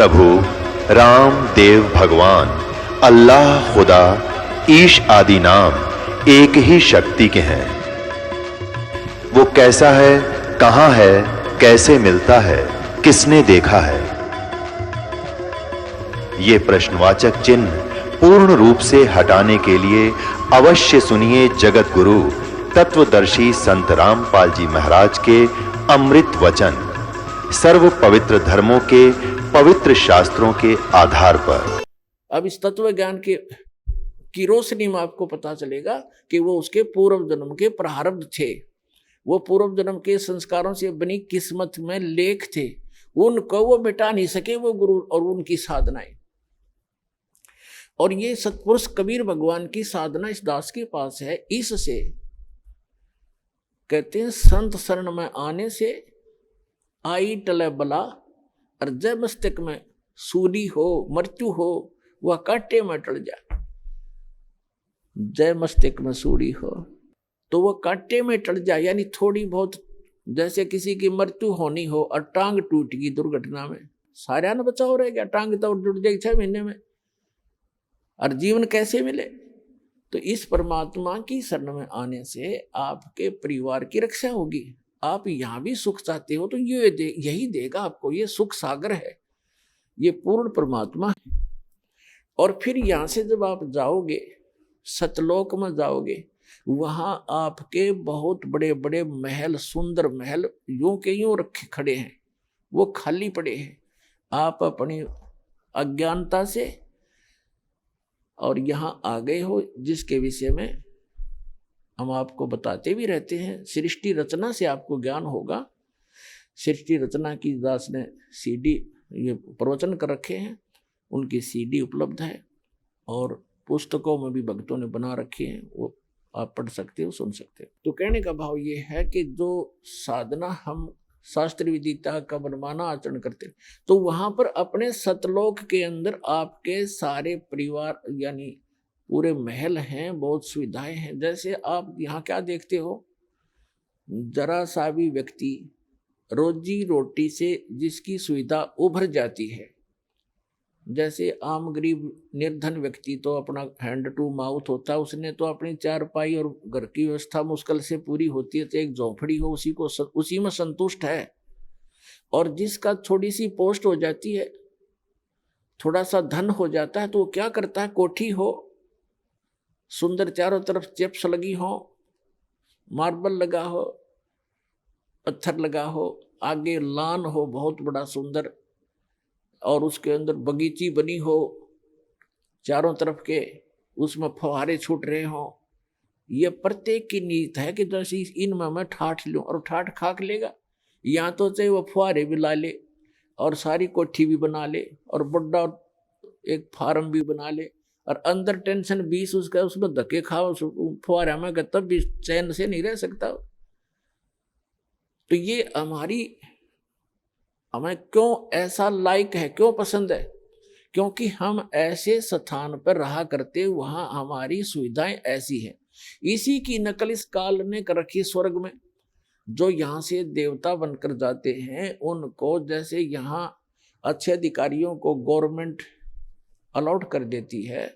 प्रभु राम देव भगवान अल्लाह खुदा ईश आदि नाम एक ही शक्ति के हैं। वो कैसा है, कहां है, कैसे मिलता है, किसने देखा है? ये प्रश्नवाचक चिन्ह पूर्ण रूप से हटाने के लिए अवश्य सुनिए जगत गुरु तत्वदर्शी संत रामपाल जी महाराज के अमृत वचन, सर्व पवित्र धर्मों के पवित्र शास्त्रों के आधार पर। अब इस तत्व ज्ञान की रोशनी में आपको पता चलेगा कि वो उसके पूर्व जन्म के प्रारब्ध थे, वो पूर्व जन्म के संस्कारों से बनी किस्मत में लेख थे, उनको वो मिटा नहीं सके, वो गुरु और उनकी साधनाएं। और ये सतपुरुष कबीर भगवान की साधना इस दास के पास है। इससे कहते हैं संत शरण में आने से आई टले बला, और जय मस्तक में सूली हो, मृत्यु हो, वह कांटे में टल जाए। जय मस्तक में सूली हो तो वह कांटे में टल जाए, यानी थोड़ी बहुत जैसे किसी की मृत्यु होनी हो और टांग टूट गई दुर्घटना में, सारा न बचाव रह गया, टांग तो टूट जाएगी 6 महीने में, और जीवन कैसे मिले? तो इस परमात्मा की शरण में आने से आपके परिवार की रक्षा होगी। आप यहां भी सुख चाहते हो तो यही देगा आपको, ये सुख सागर है, ये पूर्ण परमात्मा है। और फिर यहां से जब आप जाओगे सतलोक में जाओगे, वहां आपके बहुत बड़े बड़े महल, सुंदर महल यूं के यूं रखे खड़े हैं, वो खाली पड़े हैं। आप अपनी अज्ञानता से और यहाँ आ गए हो, जिसके विषय में हम आपको बताते भी रहते हैं। सृष्टि रचना से आपको ज्ञान होगा। सृष्टि रचना की दास ने सीडी ये प्रवचन कर रखे हैं, उनकी सीडी उपलब्ध है, और पुस्तकों में भी भक्तों ने बना रखी हैं, वो आप पढ़ सकते हो, सुन सकते हो। तो कहने का भाव ये है कि जो साधना हम शास्त्र विदिता का मनमाना आचरण करते हैं, तो वहां पर अपने सतलोक के अंदर आपके सारे परिवार यानी पूरे महल हैं, बहुत सुविधाएं हैं। जैसे आप यहाँ क्या देखते हो, जरा सा भी व्यक्ति रोजी रोटी से जिसकी सुविधा उभर जाती है, जैसे आम गरीब निर्धन व्यक्ति तो अपना हैंड टू माउथ होता है, उसने तो अपनी चारपाई और घर की व्यवस्था मुश्किल से पूरी होती है, तो एक झोंपड़ी हो उसी में संतुष्ट है। और जिसका थोड़ी सी पोस्ट हो जाती है, थोड़ा सा धन हो जाता है, तो वो क्या करता है, कोठी हो, सुंदर चारों तरफ चिप्स लगी हो, मार्बल लगा हो, पत्थर लगा हो, आगे लान हो बहुत बड़ा सुंदर, और उसके अंदर बगीची बनी हो चारों तरफ के, उसमें फुहारे छूट रहे हो। ये प्रत्येक की नीयत है कि जैसे इनमें मैं ठाठ लूं, और ठाठ खाक लेगा, या तो चाहे वो फुहारे भी ला ले और सारी कोठी भी बना ले और बड़ा एक फार्म भी बना ले, और अंदर टेंशन 20 उसका, उसमें धक्के खाओ फुहारे में, तब भी चैन से नहीं रह सकता। तो ये हमें क्यों ऐसा लाइक है, क्यों पसंद है? क्योंकि हम ऐसे स्थान पर रहा करते, वहां हमारी सुविधाएं ऐसी हैं। इसी की नकल इस काल ने कर रखी स्वर्ग में। जो यहाँ से देवता बनकर जाते हैं, उनको जैसे यहाँ अच्छे अधिकारियों को गवर्नमेंट अलॉट कर देती है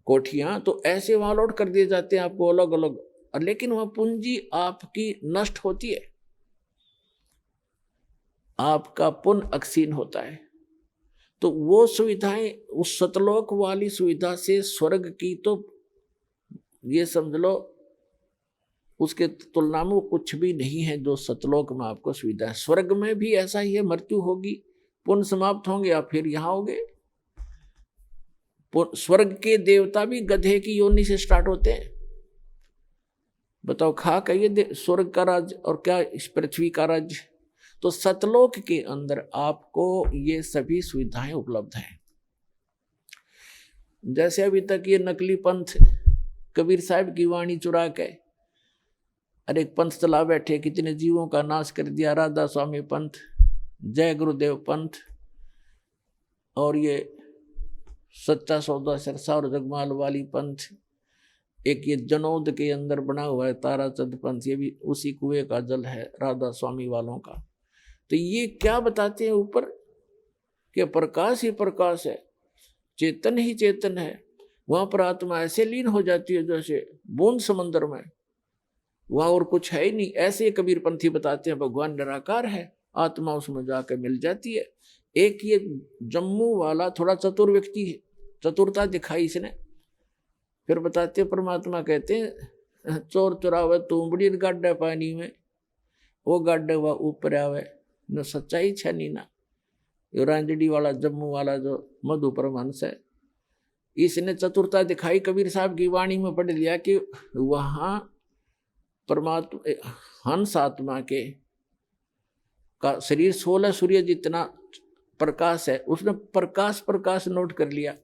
कोठियां, तो ऐसे वहां अलॉट कर दिए जाते हैं आपको अलग अलग, लेकिन वह पूंजी आपकी नष्ट होती है, आपका पुण्य अक्षीण होता है। तो वो सुविधाएं, उस सतलोक वाली सुविधा से स्वर्ग की तो ये समझ लो उसके तुलना में वो कुछ भी नहीं है जो सतलोक में आपको सुविधा है। स्वर्ग में भी ऐसा ही है, मृत्यु होगी, पुण्य समाप्त होंगे, या फिर यहाँ होंगे। स्वर्ग के देवता भी गधे की योनि से स्टार्ट होते हैं। बताओ, खा का ये स्वर्ग का राज्य और क्या इस पृथ्वी का राज्य? तो सतलोक के अंदर आपको ये सभी सुविधाएं उपलब्ध हैं। जैसे अभी तक ये नकली पंथ कबीर साहब की वाणी चुरा के अरे पंथ चला बैठे, कितने जीवों का नाश कर दिया, राधा स्वामी पंथ, जय गुरुदेव पंथ, और ये सच्चा सौदा सरसा और जगमाल वाली पंथ, एक ये जनौद के अंदर बना हुआ है ताराचंद पंथ, ये भी उसी कुएं का जल है राधा स्वामी वालों का। तो ये क्या बताते हैं ऊपर कि प्रकाश ही प्रकाश है, चेतन ही चेतन है। वहां पर आत्मा ऐसे लीन हो जाती है जैसे बूंद समंदर में, वहां और कुछ है ही नहीं। ऐसे कबीर पंथी बताते हैं भगवान निराकार है, आत्मा उसमें जाकर मिल जाती है। एक ये जम्मू वाला थोड़ा चतुर व्यक्ति है, चतुरता दिखाई इसने। फिर बताते परमात्मा कहते हैं चोर चुरावे तूंबड़ी गाड्डा पानी में, वो गाड्डे हुआ ऊपर आवे न सच्चाई छनी ना। ये रांजड़ी वाला जम्मू वाला जो मधु परमहंस है, इसने चतुरता दिखाई, कबीर साहब की वाणी में पढ़ लिया कि वहां परमात्मा हंस आत्मा के का शरीर 16 सूर्य जितना प्रकाश है, उसने प्रकाश प्रकाश नोट कर लिया।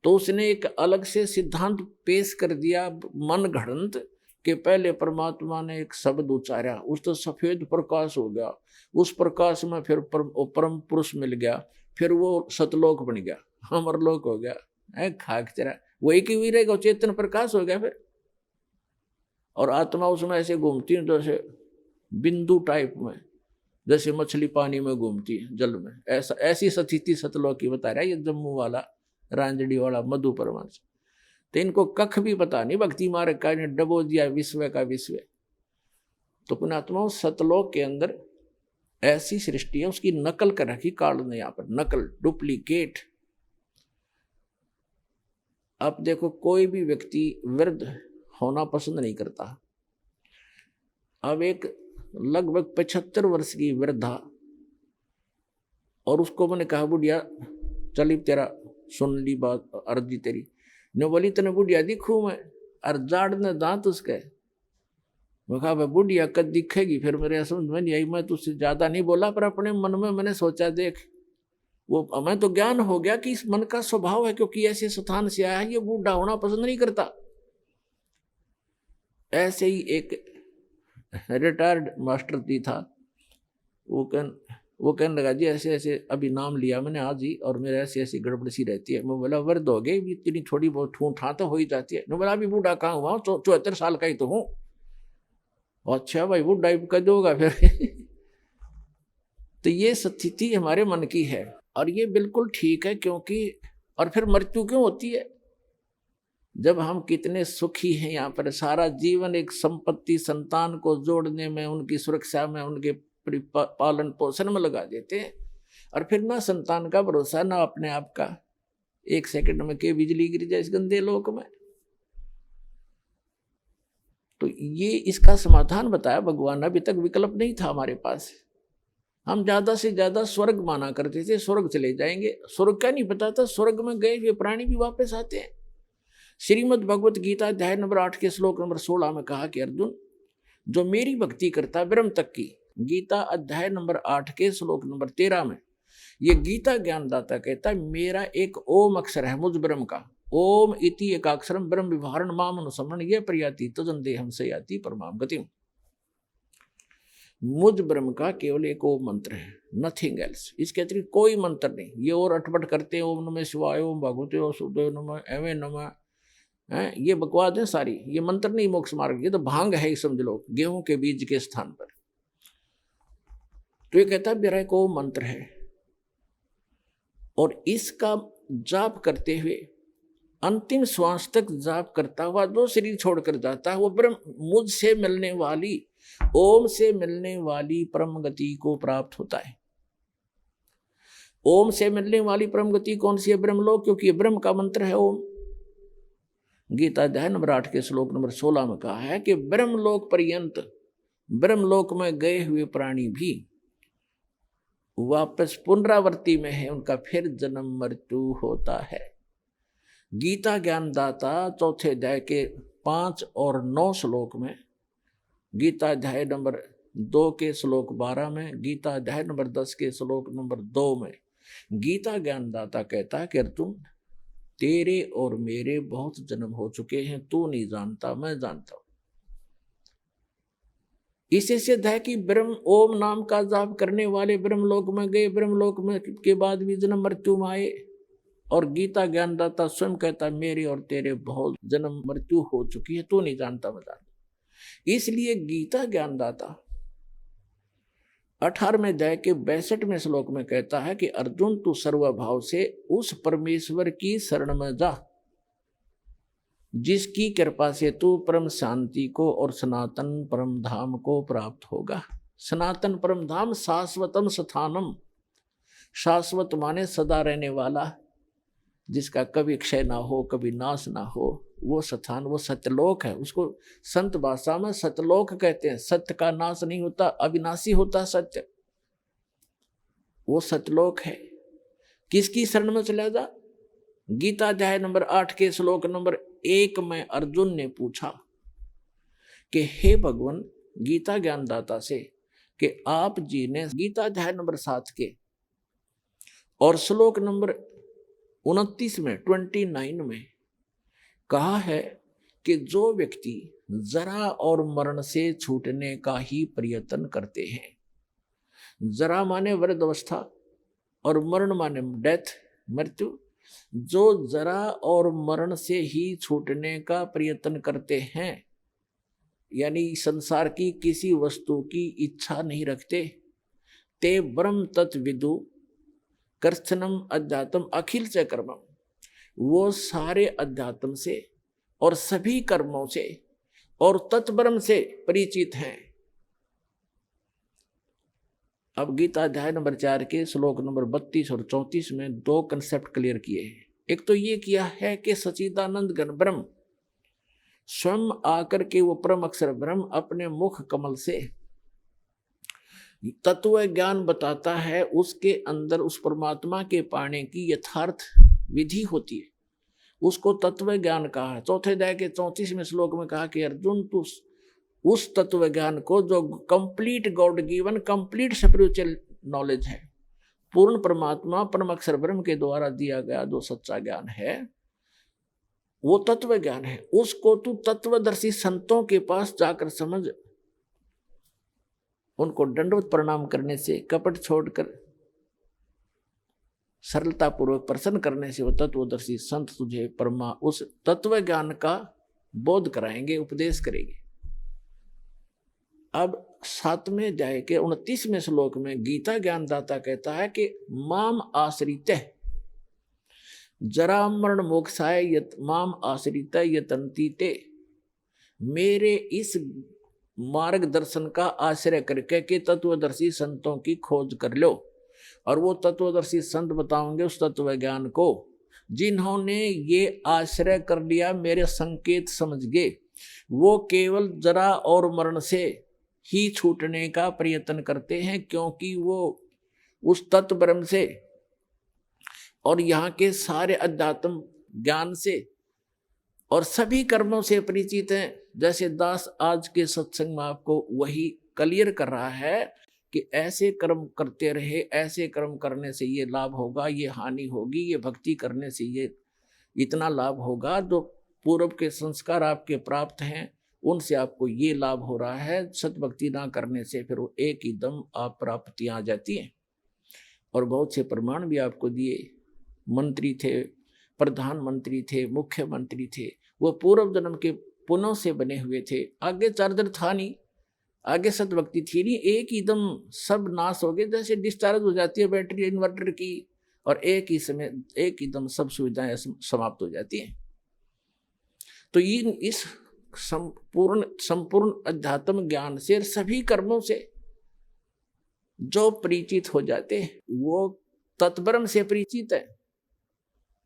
तो उसने एक अलग से सिद्धांत पेश कर दिया मन घड़ंत कि पहले परमात्मा ने एक शब्द उच्चारा, उस तो सफेद प्रकाश हो गया, उस प्रकाश में फिर परम पुरुष मिल गया, फिर वो सतलोक बन गया, अमरलोक हो गया, खाक तेरा वही की हुई रहेगा, चेतन प्रकाश हो गया फिर। और आत्मा उसमें ऐसे घूमती है जैसे बिंदु टाइप में, जैसे मछली पानी में घूमती है जल में, ऐसा ऐसी स्थिति सतलोक की बता रहा है ये जम्मू वाला रांजड़ी वाला मधु परमहंस। तो इनको कख भी पता नहीं, भक्ति मार्ग का ने डबो दिया विश्व का विश्व। तो पुणात्मा सतलोक के अंदर ऐसी सृष्टि है, उसकी नकल कर रखी काल ने यहाँ पर, नकल डुप्लीकेट। अब देखो कोई भी व्यक्ति वृद्ध होना पसंद नहीं करता। अब एक लगभग 75 वर्ष की वृद्धा, और उसको मैंने कहा बुढ़िया चली तेरा सुन ली बात अर्जी तेरी, ने बोली तने बुढ़िया दिखूं मैं, और जाड़ ने दांत उसके। मैं कहा भाई बुढ़िया कद दिखेगी, फिर मेरे समझ में नहीं आई। मैं तुझसे ज्यादा नहीं बोला, पर अपने मन में मैंने सोचा देख, वो हमें तो ज्ञान हो गया कि इस मन का स्वभाव है, क्योंकि ऐसे स्थान से आया है ये बूढ़ा होना पसंद नहीं करता। ऐसे ही एक रिटायर्ड मास्टर जी था, वो कहने लगा जी ऐसे ऐसे अभी नाम लिया मैंने आज ही, और मेरे ऐसी ऐसी गड़बड़ सी रहती है। मैं बोला वृद्ध हो गई, इतनी थोड़ी बहुत ठूं ठा तो हो ही जाती है। मैं बोला अभी बूढ़ा कहाँ हुआ, 74 साल का ही तो हूँ। अच्छा भाई बूढ़ा कद होगा फिर। तो ये स्थिति हमारे मन की है, और ये बिल्कुल ठीक है, क्योंकि और फिर मृत्यु क्यों होती है? जब हम कितने सुखी हैं यहाँ पर, सारा जीवन एक संपत्ति संतान को जोड़ने में, उनकी सुरक्षा में, उनके पालन पोषण में लगा देते हैं, और फिर ना संतान का भरोसा ना अपने आप का, एक सेकंड में के बिजली गिर जाए इस गंदे लोक में। तो ये इसका समाधान बताया भगवान। अभी तक विकल्प नहीं था हमारे पास, हम ज्यादा से ज्यादा स्वर्ग माना करते थे, स्वर्ग चले जाएंगे। स्वर्ग का नहीं पता था, स्वर्ग में गए हुए प्राणी भी वापस आते हैं। श्रीमद् भगवत गीता अध्याय नंबर 8 के श्लोक नंबर 16 में कहा कि अर्जुन जो मेरी भक्ति करता है ब्रह्म तक की, गीता अध्याय नंबर 8 के श्लोक नंबर 13 में ये गीता ज्ञानदाता कहता है मेरा एक ओम अक्षर है मुझ ब्रह्म का, ओम इति एकाक्षरम ब्रह्म विभारण माम अनुसमरण ये प्रयाति तजन देहम से याति परमाम गतिम। मुझ ब्रह्म का केवल एक ओम मंत्र है, नथिंग एल्स। इसके अतिरिक्त कोई मंत्र नहीं। ये और अटपट करते हैं ओम नमः शिवाय, ओम भगवते वासुदेवाय नमः, एवं नमः, ये बकवाद है सारी। ये मंत्र नहीं मोक्ष मार्ग, ये तो भांग है समझ लो, गेहूं के बीज के स्थान पर। तो ये कहता है मेरा एक ओम मंत्र है, और इसका जाप करते हुए अंतिम श्वास तक जाप करता हुआ जो शरीर छोड़कर जाता है वो ब्रह्म मुझसे मिलने वाली, ओम से मिलने वाली परम गति को प्राप्त होता है। ओम से मिलने वाली परम गति कौन सी है? ब्रह्मलोक, क्योंकि ये ब्रह्म का मंत्र है ओम। गीता अध्याय नंबर 8 के श्लोक नंबर 16 में कहा है कि ब्रह्मलोक पर्यंत, ब्रह्मलोक में गए हुए प्राणी भी वापस पुनरावृत्ति में है, उनका फिर जन्म मृत्यु होता है। गीता ज्ञानदाता चौथे अध्याय के 5 और 9 श्लोक में, गीता अध्याय नंबर 2 के श्लोक 12 में, गीता अध्याय नंबर 10 के श्लोक नंबर 2 में गीता ज्ञानदाता कहता है कि अर्जुन तेरे और मेरे बहुत जन्म हो चुके हैं, तू नहीं जानता मैं जानता हूं। इससे सिद्ध है कि ब्रह्म ओम नाम का जाप करने वाले ब्रह्मलोक में गए, ब्रह्मलोक में के बाद भी जन्म मृत्यु में आए। और गीता ज्ञानदाता स्वयं कहता मेरे और तेरे बहुत जन्म मृत्यु हो चुकी है, तू नहीं जानता मैं जानता। इसलिए गीता ज्ञानदाता 18वें अध्याय के 62वें श्लोक में कहता है कि अर्जुन तू सर्वभाव से उस परमेश्वर की शरण में जा जिसकी कृपा से तू परम शांति को और सनातन परम धाम को प्राप्त होगा। सनातन परम धाम शाश्वतम स्थानम, शाश्वत माने सदा रहने वाला, जिसका कभी क्षय ना हो कभी नाश ना हो, वो स्थान वो सत्यलोक है। उसको संत भाषा में सत्यलोक कहते हैं। सत्य का नाश नहीं होता, अविनाशी होता सत्य, वो सत्यलोक है। किसकी शरण में चला जा? गीता अध्याय नंबर 8 के श्लोक नंबर 1 में अर्जुन ने पूछा कि हे भगवान गीता ज्ञानदाता से कि आप जी ने गीता अध्याय नंबर 7 के और श्लोक नंबर 29 में 29 में कहा है कि जो व्यक्ति जरा और मरण से छूटने का ही प्रयत्न करते हैं, जरा माने वृद्धावस्था और मरण माने डेथ मृत्यु, जो जरा और मरण से ही छूटने का प्रयत्न करते हैं, यानी संसार की किसी वस्तु की इच्छा नहीं रखते, ते ब्रह्म तत्विदु कर्षणम अध्यात्म अखिल च कर्मम, वो सारे अध्यात्म से और सभी कर्मों से और तत्ब्रह्म से परिचित हैं। अब गीता अध्याय नंबर 4 के श्लोक नंबर 32 और 34 में 2 कंसेप्ट क्लियर किए हैं। एक तो ये किया है कि सच्चिदानंद घन ब्रह्म स्वयं आकर के वो परम अक्षर ब्रह्म अपने मुख कमल से तत्व ज्ञान बताता है, उसके अंदर उस परमात्मा के पाने की यथार्थ विधि होती है, उसको तत्व ज्ञान कहा है। चौथे अध्याय के 34वें श्लोक में कहा कि अर्जुन तू उस तत्व ज्ञान को जो complete God given complete spiritual knowledge है, पूर्ण परमात्मा परम अक्षर ब्रह्म के द्वारा दिया गया जो सच्चा ज्ञान है, वो तत्व ज्ञान है, उसको तू तत्वदर्शी संतों के पास जाकर समझ। उनको दंडवत प्रणाम करने से, कपट छोड़कर सरलता पूर्वक प्रसन्न करने से वो तत्वदर्शी संत तुझे परमा उस तत्व ज्ञान का बोध कराएंगे, उपदेश करेंगे। अब 7वें अध्याय के 29वें श्लोक में गीता ज्ञानदाता कहता है कि माम आश्रित जरा मरण मोक्षाय यत माम आश्रित यतन्ति ते, मेरे इस मार्गदर्शन का आश्रय करके कि तत्वदर्शी संतों की खोज कर लो, और वो तत्वदर्शी संत बताओगे उस तत्व ज्ञान को जिन्होंने ये आश्रय कर लिया, मेरे संकेत समझ गए, वो केवल जरा और मरण से ही छूटने का प्रयत्न करते हैं, क्योंकि वो उस तत्व ब्रह्म से और यहाँ के सारे अध्यात्म ज्ञान से और सभी कर्मों से परिचित हैं। जैसे दास आज के सत्संग में आपको वही क्लियर कर रहा है कि ऐसे कर्म करते रहे, ऐसे कर्म करने से ये लाभ होगा, ये हानि होगी, ये भक्ति करने से ये इतना लाभ होगा, जो पूर्व के संस्कार आपके प्राप्त हैं उनसे आपको ये लाभ हो रहा है, सतभक्ति ना करने से फिर वो एक ही दम आप प्राप्तियां आ जाती हैं। और बहुत से प्रमाण भी आपको दिए। मंत्री थे, प्रधानमंत्री थे, मुख्यमंत्री थे, वो पूर्व जन्म के पुण्यों से बने हुए थे। आगे चार्जर था नहीं, आगे सतभक्ति थी नहीं, एक ही दम सब नाश हो गए, जैसे डिस्चार्ज हो जाती है बैटरी इन्वर्टर की, और एक ही समय एक ही दम सब सुविधाएं समाप्त हो जाती हैं। तो इस संपूर्ण अध्यात्म ज्ञान से सभी कर्मों से जो परिचित हो जाते हैं वो तत्ब्रह्म से परिचित है,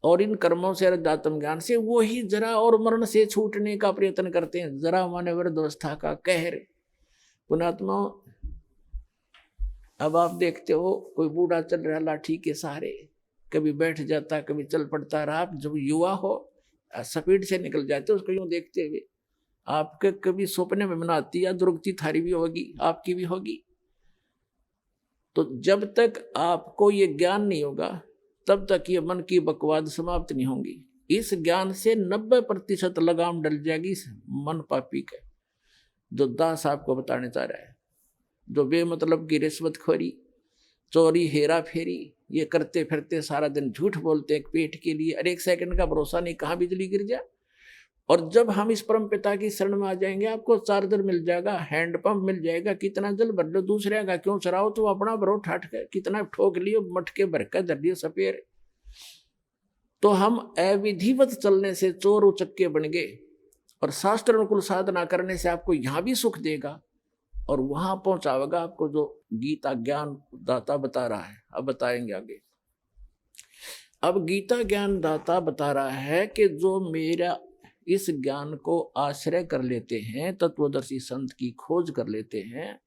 और इन कर्मों से अध्यात्म ज्ञान से वो ही जरा और मरण से छूटने का प्रयत्न करते हैं। जरा माने वृद्धावस्था का कहर। पुणात्मा, अब आप देखते हो कोई बूढ़ा चल रहा लाठी के सहारे, कभी बैठ जाता कभी चल पड़ता रहा। आप जब युवा हो स्पीड से निकल जाते उसको यूं देखते हुए, आपके कभी सपने में बनाती या दुर्गति थारी भी होगी, आपकी भी होगी। तो जब तक आपको ये ज्ञान नहीं होगा तब तक ये मन की बकवाद समाप्त नहीं होंगी। इस ज्ञान से 90% लगाम डल जाएगी मन पापी के, जो दास आपको बताने चाह रहा है। जो बेमतलब की रिश्वतखोरी, चोरी, हेरा फेरी ये करते फिरते सारा दिन झूठ बोलते हैं पेट के लिए, और 1 सेकंड का भरोसा नहीं कहाँ बिजली गिर जाए। और जब हम इस परम पिता की शरण में आ जाएंगे, आपको चार्जर मिल जाएगा, हैंडपंप मिल जाएगा, कितना जल भर लो, दूसरे का क्यों चराओ, तो अपना भरो ठाट कर, कितना ठोक लियो, मटके भर कर धर लियो सपेर। तो हम अविधिवत चलने से चोर उचक्के बन गए, और शास्त्र अनुकूल साधना करने से आपको यहां भी सुख देगा और वहां पहुंचावेगा आपको जो गीता ज्ञान दाता बता रहा है। अब बताएंगे आगे। अब गीता ज्ञान दाता बता रहा है कि जो मेरा इस ज्ञान को आश्रय कर लेते हैं, तत्वदर्शी संत की खोज कर लेते हैं,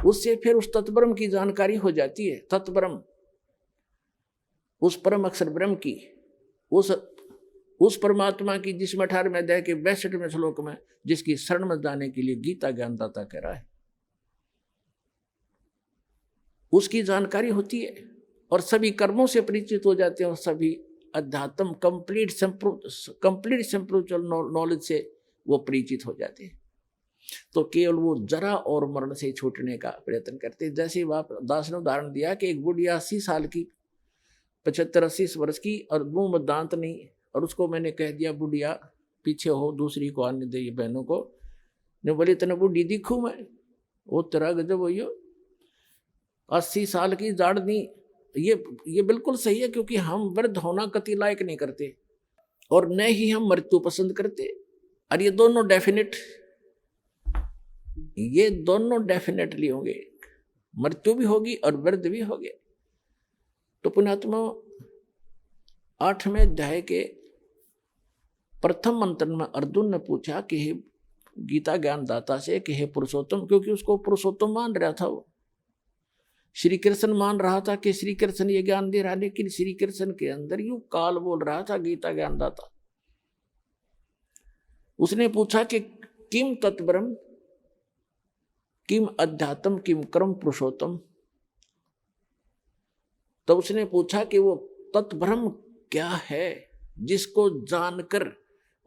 उससे फिर उस तत्ब्रह्म की जानकारी हो जाती है। तत्ब्रह्म, उस परम अक्षर ब्रह्म की, उस परमात्मा की, जिसमें 18वें अध्याय के 62वें श्लोक में जिसकी शरण में जाने के लिए गीता ज्ञानदाता कह रहा है, उसकी जानकारी होती है और सभी कर्मों से परिचित हो जाते हैं और सभी अध्यात्म कंप्लीट स्पिरिचुअल नॉलेज से वो परिचित हो जाते हैं। तो केवल वो जरा और मरण से छूटने का प्रयत्न करते हैं। जैसे दास ने उदाहरण दिया कि एक बुढ़िया 80 साल की, 75-80 वर्ष की, और मुंह में दांत नहीं, और उसको मैंने कह दिया बुढ़िया पीछे हो, दूसरी को आने दे, बहनों को, ने बोली तेने बुढ़ी दिखूं मैं, वो तेरा गजब हो, 80 साल की जाड़ नहीं। ये बिल्कुल सही है, क्योंकि हम वृद्ध होना कति लायक नहीं करते और न ही हम मृत्यु पसंद करते। और ये दोनों डेफिनेटली होंगे, मृत्यु भी होगी और वृद्ध भी होंगे। तो पुण्यात्मा 8वें अध्याय के प्रथम मंत्र में अर्जुन ने पूछा कि हे गीता ज्ञान दाता से कि हे पुरुषोत्तम, क्योंकि उसको पुरुषोत्तम मान रहा था, वो श्री कृष्ण मान रहा था कि श्री कृष्ण ये ज्ञान दे रहा, लेकिन श्री कृष्ण के अंदर यूं काल बोल रहा था गीता ज्ञान दाता। उसने पूछा कि किम तत्ब्रह्म, किम अध्यात्म, किम कर्म पुरुषोत्तम। तो उसने पूछा कि वो तत्ब्रह्म क्या है जिसको जानकर,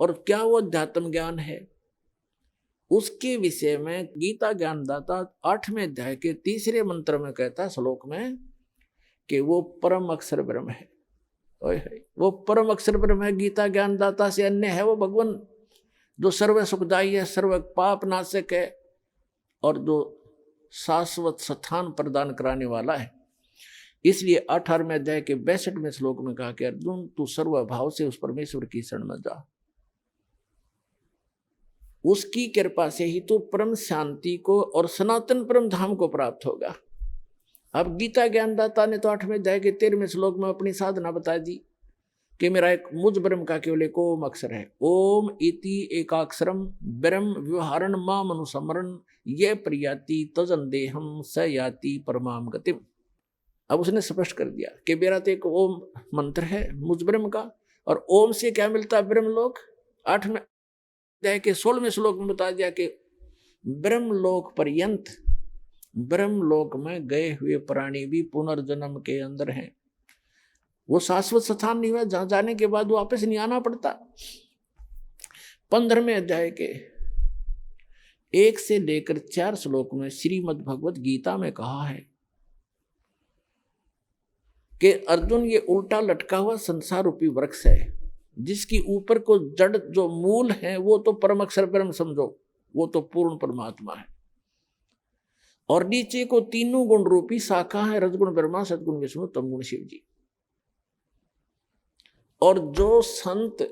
और क्या वो अध्यात्म ज्ञान है, उसके विषय में गीता ज्ञानदाता 8वें अध्याय के 3रे मंत्र में कहता, श्लोक में, कि वो परम अक्षर ब्रह्म है। वो परम अक्षर ब्रह्म है, गीता ज्ञानदाता से अन्य है वो भगवान, जो सर्व सुखदायी है, सर्व पाप नाशक है, और जो शाश्वत स्थान प्रदान कराने वाला है। इसलिए 18वें अध्याय के 62वें श्लोक में कहा कि अर्जुन तू सर्वभाव से उस परमेश्वर की शरण में जा, उसकी कृपा से ही तो परम शांति को और सनातन परम धाम को प्राप्त होगा। अब गीता ज्ञानदाता ने तो 8वें अध्याय के 13वें श्लोक में अपनी साधना बता दी कि मेरा एक मुझ ब्रह्म का केवल एक ओम अक्षर है। ओम इति एकाक्षरम ब्रह्म व्यवहारण माम अनुसमरण ये प्रियाति तजन देहम स याति परमाम गतिम। अब उसने स्पष्ट कर दिया कि मेरा तो एक ओम मंत्र है मुझ ब्रह्म का, और ओम से क्या मिलता है ब्रह्मलोक। 8वें अध्याय के 16वें श्लोक में बता दिया कि ब्रह्मलोक पर्यंत, ब्रह्मलोक में गए हुए प्राणी भी पुनर्जन्म के अंदर हैं। वो शाश्वत स्थान नहीं हुआ जहां जाने के बाद वापस नहीं आना पड़ता। 15वें अध्याय के 1 से लेकर 4 श्लोक में श्रीमद् भगवत गीता में कहा है कि अर्जुन ये उल्टा लटका हुआ संसार रूपी वृक्ष है, जिसकी ऊपर को जड़ जो मूल है वो तो परम अक्षर ब्रह्म समझो, वो तो पूर्ण परमात्मा है, और नीचे को तीनों गुण रूपी शाखा है, रजगुण ब्रह्मा, सदगुण विष्णु, तमगुण शिव जी। और जो संत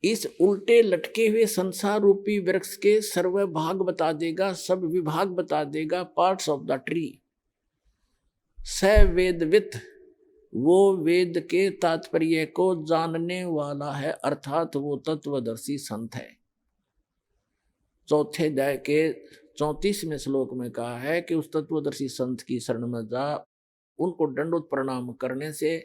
इस उल्टे लटके हुए संसार रूपी वृक्ष के सर्व भाग बता देगा, सब विभाग बता देगा, पार्ट्स ऑफ द ट्री, स वेदवित, वो वेद के तात्पर्य को जानने वाला है, अर्थात वो तत्वदर्शी संत है। 4th अध्याय के 34वें श्लोक में कहा है कि उस तत्वदर्शी संत की शरण में जा, उनको दंडोत प्रणाम करने से,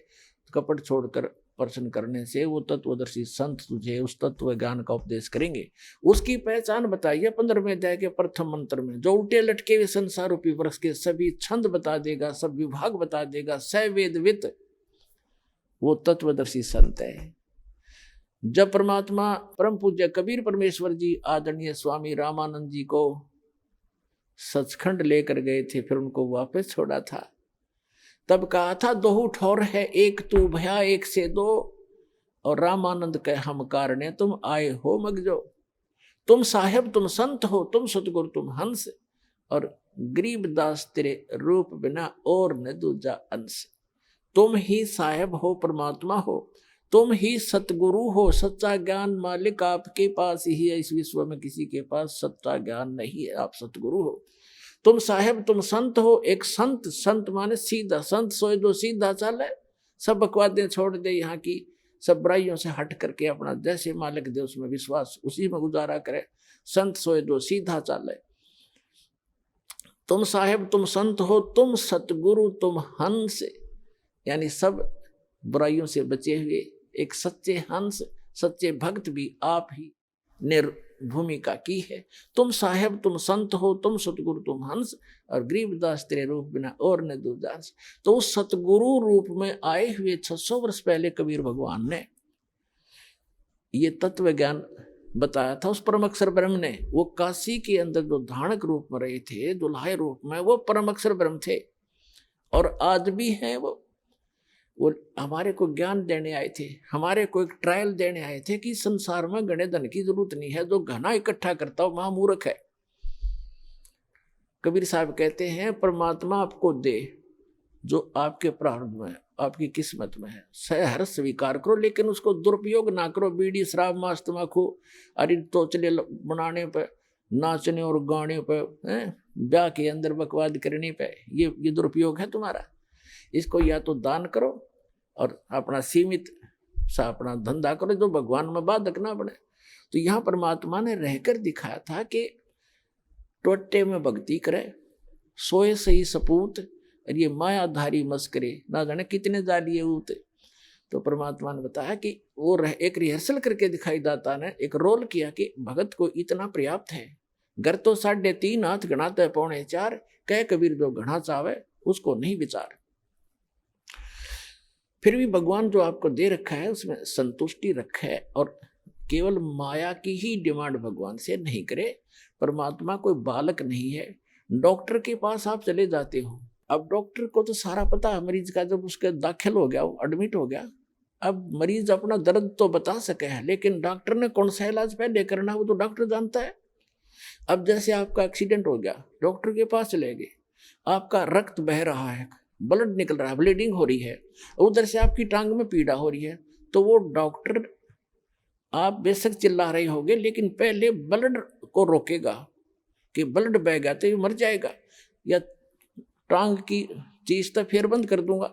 कपट छोड़कर प्रश्न करने से वो तत्वदर्शी संत तुझे उस तत्व ज्ञान का उपदेश करेंगे। उसकी पहचान बताइए 15वें अध्याय के प्रथम मंत्र में, जो उल्टे लटके हुए संसार रूपी वृक्ष के सभी छंद बता देगा, सब विभाग बता देगा, सवेदवित, वो तत्वदर्शी संत है। जब परमात्मा परम पूज्य कबीर परमेश्वर जी आदरणीय स्वामी रामानंद जी को सचखंड लेकर गए थे, फिर उनको वापस छोड़ा था, तब कहा था दोहु ठौर है एक तू भया एक से दो, और रामानंद कह हम कारणे तुम आए हो मगजो, तुम साहेब तुम संत हो, तुम सतगुरु तुम हंस, और गरीबदास तेरे रूप बिना और न दूजा अंश। तुम ही साहेब हो, परमात्मा हो, तुम ही सतगुरु हो, सच्चा ज्ञान मालिक आपके पास ही है, इस विश्व में किसी के पास सच्चा ज्ञान नहीं है, आप सतगुरु हो। तुम साहेब तुम संत हो, एक संत, संत माने सीधा, संत सोए जो सीधा चाले, सब बकवादें छोड़ दे, यहाँ की सब बुराइयों से हट करके अपना जैसे मालिक दे उसमें विश्वास, उसी में गुजारा करे। संत सोए जो सीधा चाले। तुम साहेब तुम संत हो, तुम सतगुरु तुम हंस, यानी सब बुराइयों से बचे हुए एक सच्चे हंस, सच्चे भक्त भी आप ही ने भूमिका की है। तुम साहेब तुम संत हो, तुम सतगुरु तुम हंस, और गरीबदास तेरे रूप बिना और न दूजा अंश। तो उस सतगुरु रूप में आए हुए 600 वर्ष पहले कबीर भगवान ने ये तत्व ज्ञान बताया था उस परम अक्षर ब्रह्म ने। वो काशी के अंदर जो धानक रूप में रहे थे, दुल्हाए रूप में, वो परम अक्षर ब्रह्म थे और आज भी हैं। वो हमारे को ज्ञान देने आए थे, हमारे को एक ट्रायल देने आए थे कि संसार में घने धन की जरूरत नहीं है, जो घना इकट्ठा करता हो महामूर्ख है। कबीर साहब कहते हैं परमात्मा आपको दे जो आपके प्रारब्ध में, आपकी किस्मत में है, सहर्ष स्वीकार करो, लेकिन उसको दुरुपयोग ना करो। बीड़ी शराब मांस तम्बाकू अरे तोचले बनाने पे, नाचने और गाने पे, ब्याह के अंदर बकवाद करने पे, ये दुरुपयोग है तुम्हारा। इसको या तो दान करो और अपना सीमित सा अपना धंधा करो, जो भगवान में बाधक ना बने। तो यहाँ परमात्मा ने रहकर दिखाया था कि टोटे में भक्ति करे, सोए सही सपूत, और ये मायाधारी मस्करे ना जाने कितने जालिए ऊते। तो परमात्मा ने बताया कि वो एक रिहर्सल करके दिखाई दाता ने एक रोल किया कि भगत को इतना पर्याप्त है। घर तो 3.5 हाथ गणाते 4.25, कह कबीर जो घना चावे उसको नहीं विचार। फिर भी भगवान जो आपको दे रखा है उसमें संतुष्टि रखे और केवल माया की ही डिमांड भगवान से नहीं करे। परमात्मा कोई बालक नहीं है। डॉक्टर के पास आप चले जाते हो, अब डॉक्टर को तो सारा पता है मरीज का, जब उसके दाखिल हो गया, वो एडमिट हो गया, अब मरीज अपना दर्द तो बता सके है, लेकिन डॉक्टर ने कौन सा इलाज पहले करना वो तो डॉक्टर जानता है। अब जैसे आपका एक्सीडेंट हो गया, डॉक्टर के पास चले गए, आपका रक्त बह रहा है, ब्लड निकल रहा है, ब्लीडिंग हो रही है, उधर से आपकी टांग में पीड़ा हो रही है, तो वो डॉक्टर आप बेशक चिल्ला रहे होगे लेकिन पहले ब्लड को रोकेगा कि ब्लड बह गया तो ये मर जाएगा, या टांग की चीज तो फिर बंद कर दूंगा,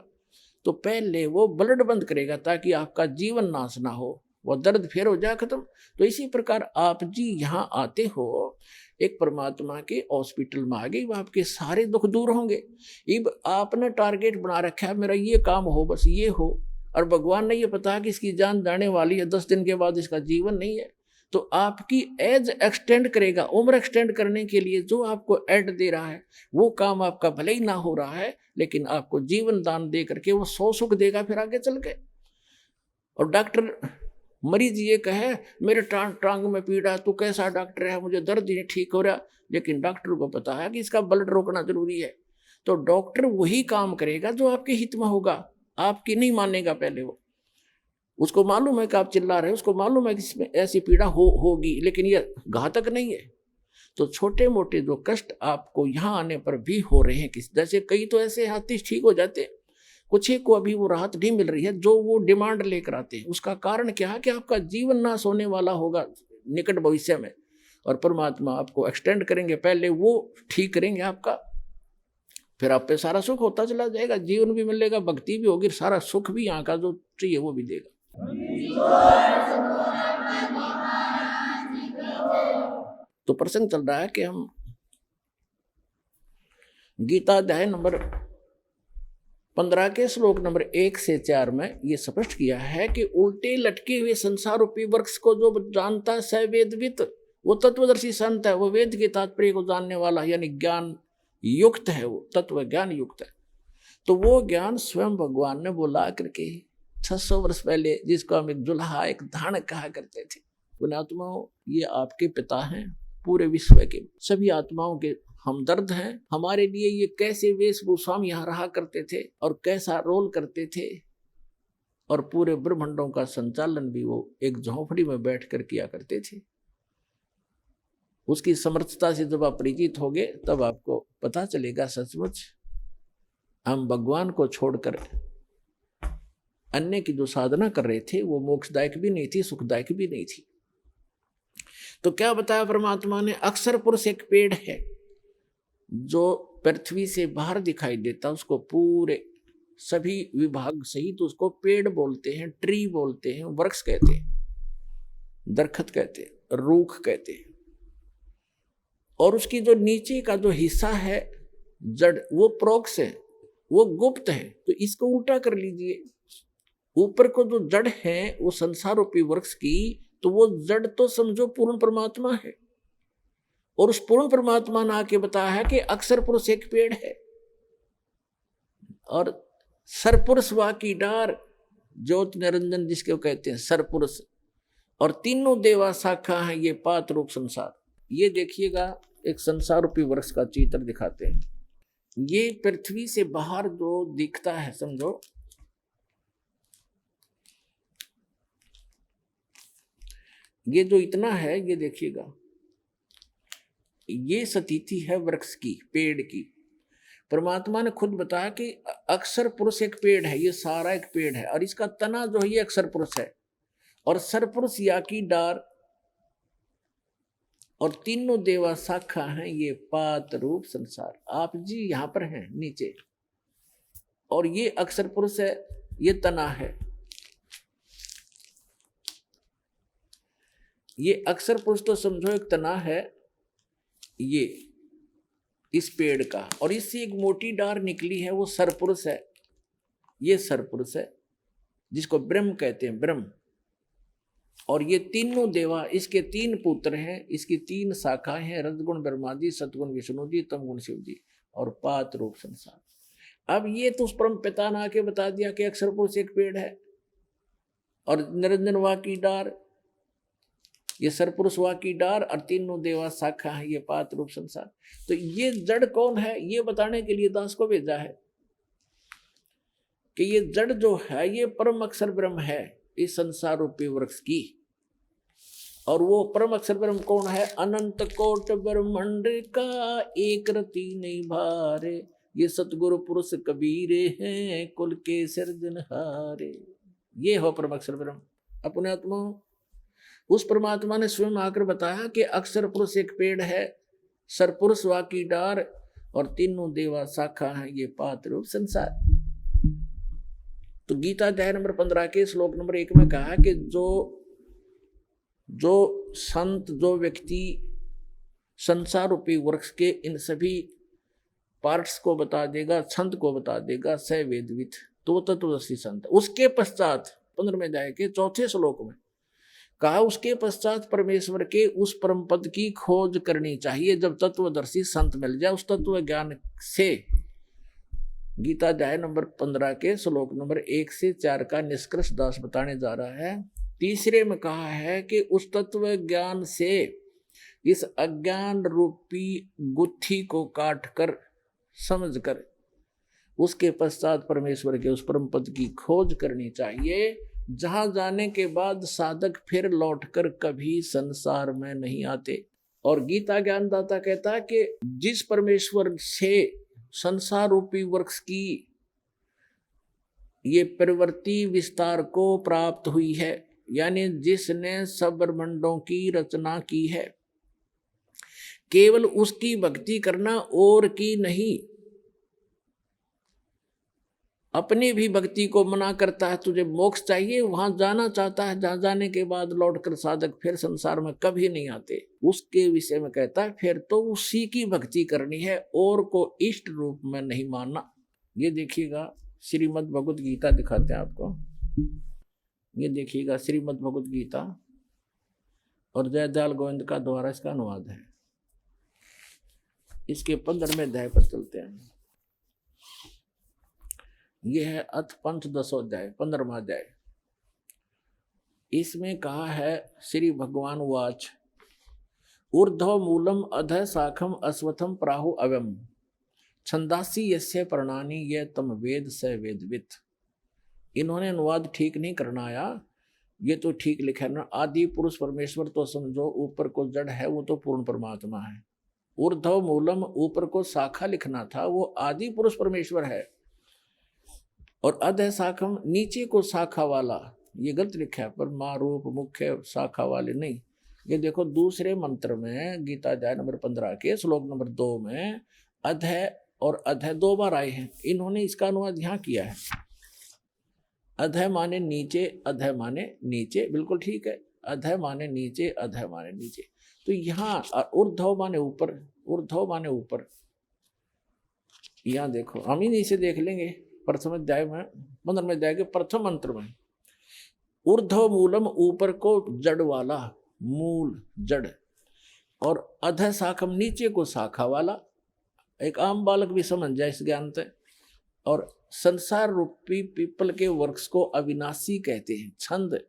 तो पहले वो ब्लड बंद करेगा ताकि आपका जीवन नाश ना हो, वो दर्द फिर हो जाए खत्म। तो इसी प्रकार आप जी यहाँ आते हो, एक परमात्मा के हॉस्पिटल में आ गए, वो आपके सारे दुख दूर होंगे। अब आपने टारगेट बना रखा है मेरा ये काम हो, बस ये हो, और भगवान ने ये पता कि इसकी जान जाने वाली है, 10 दिन के बाद इसका जीवन नहीं है, तो आपकी एज एक्सटेंड करेगा। उम्र एक्सटेंड करने के लिए जो आपको एड दे रहा है वो काम आपका भले ही ना हो रहा है, लेकिन आपको जीवन दान दे करके वो 100 सुख देगा फिर आगे चल के। और डॉक्टर मरीज ये कहे मेरे टांग में पीड़ा, तू कैसा डॉक्टर है, मुझे दर्द ही नहीं ठीक हो रहा, लेकिन डॉक्टर को पता है कि इसका ब्लड रोकना जरूरी है, तो डॉक्टर वही काम करेगा जो आपके हित में होगा, आपकी नहीं मानेगा पहले वो। उसको मालूम है कि आप चिल्ला रहे हो, उसको मालूम है कि इसमें ऐसी पीड़ा होगी, लेकिन ये घातक नहीं है। तो छोटे मोटे जो कष्ट आपको यहाँ आने पर भी हो रहे हैं, जैसे कई तो ऐसे हाथी ठीक हो जाते, कुछ को अभी वो राहत नहीं मिल रही है जो वो डिमांड लेकर आते हैं। उसका कारण क्या है कि आपका जीवन नाश होने वाला होगा निकट भविष्य में, और परमात्मा आपको एक्सटेंड करेंगे, पहले वो ठीक करेंगे आपका, फिर आप पे सारा सुख होता चला जाएगा, जीवन भी मिलेगा, भक्ति भी होगी, सारा सुख भी यहाँ का जो चाहिए वो भी देगा। तो प्रसंग चल रहा है कि हम गीता अध्याय नंबर 15 के श्लोक नंबर 1 से 4 में ये स्पष्ट किया है कि उल्टे लटके हुए संसार रूपी वृक्ष को जो जानता है स वेदवित, वो तत्वदर्शी संत है, वो वेद के तात्पर्य को जानने वाला यानी ज्ञान युक्त है, वो तत्व ज्ञान युक्त है। तो वो ज्ञान स्वयं भगवान ने बोला करके 600 वर्ष पहले, जिसको हम एक जुल्हा एक धानक कहा करते थे। पुण्यात्माओं, ये आपके पिता हैं, पूरे विश्व के सभी आत्माओं के हमदर्द हैं। हमारे लिए ये कैसे वेशभूषा में यहाँ रहा करते थे और कैसा रोल करते थे, और पूरे ब्रह्मांडों का संचालन भी वो एक झोंपड़ी में बैठकर किया करते थे। उसकी समर्थता से जब आप परिचित होगे तब आपको पता चलेगा सचमुच हम भगवान को छोड़कर अन्य की जो साधना कर रहे थे वो मोक्षदायक भी नहीं थी, सुखदायक भी नहीं थी। तो क्या बताया परमात्मा ने, अक्षर पुरुष एक पेड़ है जो पृथ्वी से बाहर दिखाई देता, उसको पूरे सभी विभाग सहित उसको पेड़ बोलते हैं, ट्री बोलते हैं, वृक्ष कहते हैं, दरखत कहते हैं, रूख कहते हैं। और उसकी जो नीचे का जो हिस्सा है जड़, वो प्रोक्ष है, वो गुप्त है। तो इसको उल्टा कर लीजिए, ऊपर को जो जड़ है वो संसार रूपी वृक्ष की, तो वो जड़ तो समझो पूर्ण परमात्मा है। और उस पूर्ण परमात्मा ने आके बताया है कि अक्षर पुरुष एक पेड़ है और सरपुरुष वा की डार, ज्योत निरंजन जिसके कहते हैं सरपुरुष, और तीनों देवा शाखा है ये पात रूप संसार। ये देखिएगा एक संसार रूपी वृक्ष का चित्र दिखाते हैं। ये पृथ्वी से बाहर जो दिखता है समझो, ये जो इतना है ये देखिएगा, ये स्थिति है वृक्ष की, पेड़ की। परमात्मा ने खुद बताया कि अक्षर पुरुष एक पेड़ है, ये सारा एक पेड़ है और इसका तना जो है ये अक्षर पुरुष है और सरपुरुष या की डार और तीनों देवा शाखा हैं ये पात रूप संसार। आप जी यहां पर हैं नीचे और ये अक्षर पुरुष है, ये तना है, ये अक्षर पुरुष तो समझो एक तना है ये इस पेड़ का, और इससे एक मोटी डार निकली है वो सरपुरुष है, ये सरपुरुष है जिसको ब्रह्म कहते हैं, ब्रह्म। और ये तीनों देवा, इसके तीन पुत्र हैं, इसकी तीन शाखाएं हैं, रजगुण ब्रह्मा जी, सतगुण विष्णु जी, तमगुण शिव जी और पात रूप संसार। अब ये तो उस परम पिता ने आके बता दिया कि अक्षर पुरुष एक पेड़ है और निरंजन वा की डार, ये सरपुरुष वा की डार और तीनों देवा शाखा है ये पात रूप संसार। तो ये जड़ कौन है ये बताने के लिए दास को भेजा है कि ये जड़ जो है ये परम अक्षर ब्रह्म है इस संसार रूपी वृक्ष की। और वो परम अक्षर ब्रह्म कौन है, अनंत कोट ब्रह्मांड का एक रति नहीं भारे, ये सतगुरु पुरुष कबीरे हैं कुल के सिरजनहारे। ये हो परम अक्षर ब्रह्म अपने आत्मा। उस परमात्मा ने स्वयं आकर बताया कि अक्षर पुरुष एक पेड़ है, सरपुरुष वा की डार और तीनों देवा शाखा है ये पात रूप संसार। तो गीता अध्याय नंबर 15 के श्लोक नंबर 1 में कहा कि जो संत, जो व्यक्ति संसार रूपी वृक्ष के इन सभी पार्ट्स को बता देगा, छंद को बता देगा, स वेदवित, तो तत्वदर्शी संत। उसके पश्चात 15वें अध्याय के 4थे श्लोक में कहा उसके पश्चात परमेश्वर के उस परम पद की खोज करनी चाहिए। जब तत्वदर्शी संत मिल जाए उस तत्व ज्ञान से, गीता अध्याय नंबर 15 के श्लोक नंबर 1 से 4 का निष्कर्ष दास बताने जा रहा है। तीसरे में कहा है कि उस तत्व ज्ञान से इस अज्ञान रूपी गुत्थी को काट कर समझ कर उसके पश्चात परमेश्वर के उस परम पद की खोज करनी चाहिए, जहां जाने के बाद साधक फिर लौटकर कभी संसार में नहीं आते। और गीता ज्ञानदाता कहता है कि जिस परमेश्वर से संसार रूपी वृक्ष की ये प्रवृत्ति विस्तार को प्राप्त हुई है, यानी जिसने सब ब्रह्मांडों की रचना की है, केवल उसकी भक्ति करना और की नहीं। अपनी भी भक्ति को मना करता है, तुझे मोक्ष चाहिए, वहां जाना चाहता है, जहां जाने के बाद लौटकर साधक फिर संसार में कभी नहीं आते, उसके विषय में कहता है फिर तो उसी की भक्ति करनी है और को इष्ट रूप में नहीं मानना। ये देखिएगा श्रीमद् भगवत गीता दिखाते हैं आपको, ये देखिएगा श्रीमद् भगवत गीता और जयदयाल गोविंद का द्वारा इसका अनुवाद है। इसके 15वें अध्याय पर चलते हैं। यह है अथ पंचदशो अध्याय, 15वां अध्याय। इसमें कहा है श्री भगवान वाच ऊर्ध्व मूलम अधः शाखम अश्वत्थम प्राहु अव्यम छंदासी यस्य प्रणानी ये तम वेद स वेदवित। इन्होंने अनुवाद ठीक नहीं करना आया, ये तो ठीक लिखा है ना, आदि पुरुष परमेश्वर तो समझो ऊपर को जड़ है, वो तो पूर्ण परमात्मा है। ऊर्ध्व मूलम ऊपर को शाखा लिखना था, वो आदि पुरुष परमेश्वर है। और अधः शाखम नीचे को शाखा वाला, ये गलत लिखा है, पर मां रूप मुख्य शाखा वाले नहीं। ये देखो दूसरे मंत्र में गीता अध्याय नंबर 15 के श्लोक नंबर 2 में अधः और अधः 2 बार आए हैं। इन्होंने इसका अनुवाद यहाँ किया है, अधः माने नीचे, अधः माने नीचे, बिल्कुल ठीक है। अधः माने नीचे, अधः माने नीचे। तो यहाँ ऊर्ध्व माने ऊपर, ऊर्ध्व माने ऊपर। यहाँ देखो, हम ही इसे देख लेंगे प्रथम अध्याय में, 15वें अध्याय के प्रथम मंत्र में, ऊर्ध्व मूलम ऊपर को जड़ वाला, मूल जड़, और अधः शाखम नीचे को शाखा वाला। एक आम बालक भी समझ जाए इस ज्ञान से। और संसार रूपी पीपल के वृक्ष को अविनाशी कहते हैं। छंद,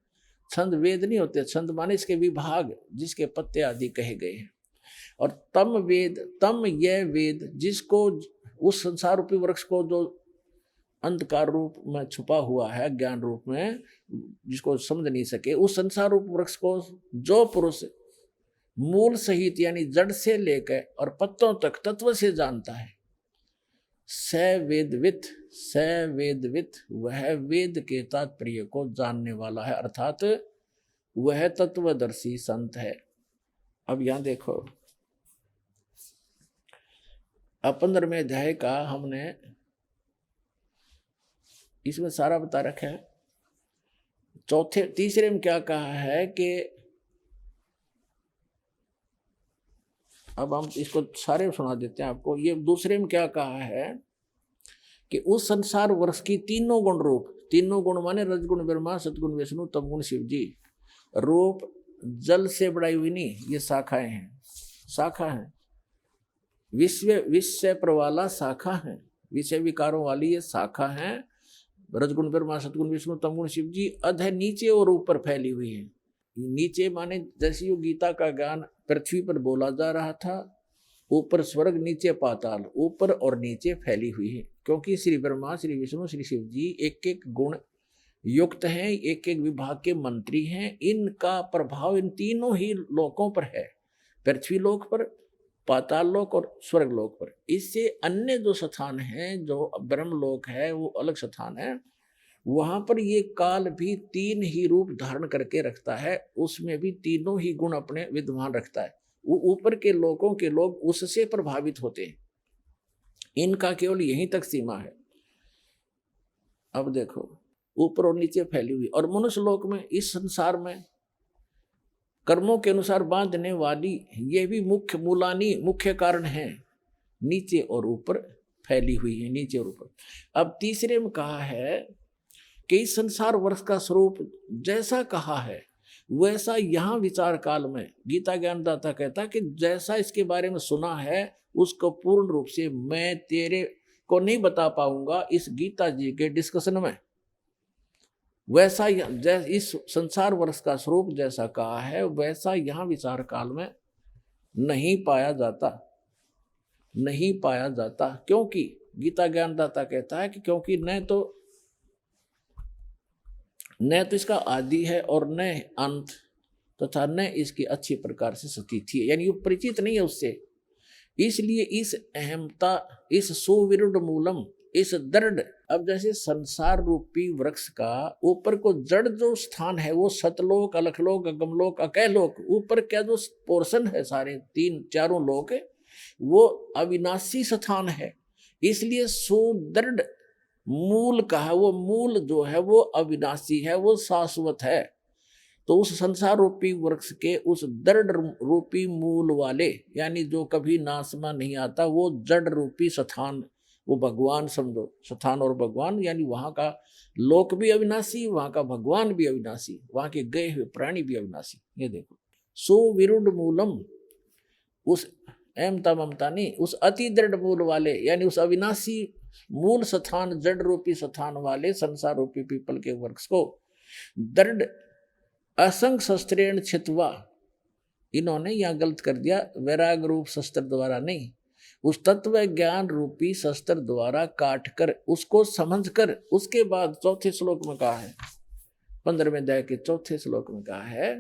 छंद वेद नहीं होते, छंद माने इसके विभाग, जिसके पत्ते आदि कहे गए हैं। और तम वेद, तम यह वेद जिसको, उस संसार रूपी वृक्ष को जो अंधकार रूप में छुपा हुआ है, ज्ञान रूप में, जिसको समझ नहीं सके, उस संसार रूप वृक्ष को जो पुरुष मूल सहित यानी जड़ से लेकर और पत्तों तक तत्व से जानता है, स वेदवित, स वेदवित, वह वेद के तात्पर्य को जानने वाला है, अर्थात वह तत्वदर्शी संत है। अब यहां देखो, अब 15वें अध्याय का हमने इसमें सारा बता रखा है। तीसरे में क्या कहा है कि, अब हम इसको सारे सुना देते हैं आपको। ये दूसरे में क्या कहा है कि उस संसार वृक्ष की तीनों गुण रूप, तीनों गुण माने रजगुण ब्रह्मा, सतगुण विष्णु, तमगुण शिव जी, रूप जल से बढ़ाई हुई नहीं, ये शाखाएं हैं, शाखा है। विषय प्रवाला शाखा है, विषय विकारों वाली ये शाखा है। रजगुण ब्रह्मा, सतगुण विष्णु, तमगुण शिव जी, अधः नीचे और ऊपर फैली हुई है। नीचे माने जैसे यो गीता का ज्ञान पृथ्वी पर बोला जा रहा था, ऊपर स्वर्ग नीचे पाताल, ऊपर और नीचे फैली हुई है। क्योंकि श्री ब्रह्मा, श्री विष्णु, श्री शिव जी एक एक गुण युक्त हैं, एक एक विभाग के मंत्री हैं। इनका प्रभाव इन तीनों ही लोकों पर है, पृथ्वी लोक पर, पाताल लोक और स्वर्ग लोक पर। इससे अन्य जो स्थान है, जो ब्रह्म लोक है, वो अलग स्थान है, वहां पर ये काल भी तीन ही रूप धारण करके रखता है, उसमें भी तीनों ही गुण अपने विद्यमान रखता है। वो ऊपर के लोगों के लोग उससे प्रभावित होते हैं, इनका केवल यहीं तक सीमा है। अब देखो, ऊपर और नीचे फैली हुई। और मनुष्य लोक में, इस संसार में कर्मों के अनुसार बांधने वाली ये भी मुख्य मूलानी, मुख्य कारण है, नीचे और ऊपर फैली हुई है, नीचे और ऊपर। अब तीसरे में कहा है कि इस संसार वर्ष का स्वरूप जैसा कहा है वैसा यहाँ विचार काल में गीता ज्ञानदाता कहता कि जैसा इसके बारे में सुना है उसको पूर्ण रूप से मैं तेरे को नहीं बता पाऊंगा इस गीता जी के डिस्कशन में। वैसा इस संसार वर्ष का स्वरूप जैसा कहा है वैसा यहाँ विचार काल में नहीं पाया जाता, नहीं पाया जाता। क्योंकि गीता ज्ञानदाता कहता है कि क्योंकि न तो इसका आदि है और न अंत, तथा न इसकी अच्छी प्रकार से स्थिति है, यानी वो परिचित नहीं है उससे। इसलिए इस अहमता, इस सुविरुद्ध मूलम, इस दृढ़, अब जैसे संसार रूपी वृक्ष का ऊपर को जड़ जो स्थान है वो सतलोक, अलखलोक, अगमलोक, अकैलोक, ऊपर क्या जो पोर्शन है सारे तीन चारों लोक वो अविनाशी स्थान है। इसलिए सुदृढ़ मूल कहा, वो मूल जो है वो अविनाशी है, वो शाश्वत है। तो उस संसार रूपी वृक्ष के उस दृढ़ रूपी मूल वाले, यानी जो कभी नाश में नहीं आता, वो जड़ रूपी स्थान, वो भगवान समझो, स्थान और भगवान, यानी वहां का लोक भी अविनाशी, वहां का भगवान भी अविनाशी, वहां के गए हुए प्राणी भी अविनाशी। ये देखो, सुविरुद्ध मूलम, उस अहमता ममता नहीं, उस अति दृढ़ मूल वाले, यानी उस अविनाशी मूल स्थान, जड़ रूपी स्थान वाले संसार रूपी पीपल के वृक्ष को दृढ़ असंग शस्त्रेण छित्वा, इन्होंने यहां गलत कर दिया, वैराग रूप शस्त्र द्वारा नहीं, उस तत्व ज्ञान रूपी शस्त्र द्वारा काट कर उसको समझ कर उसके बाद चौथे श्लोक में कहा है, 15वें अध्याय के चौथे श्लोक में कहा है,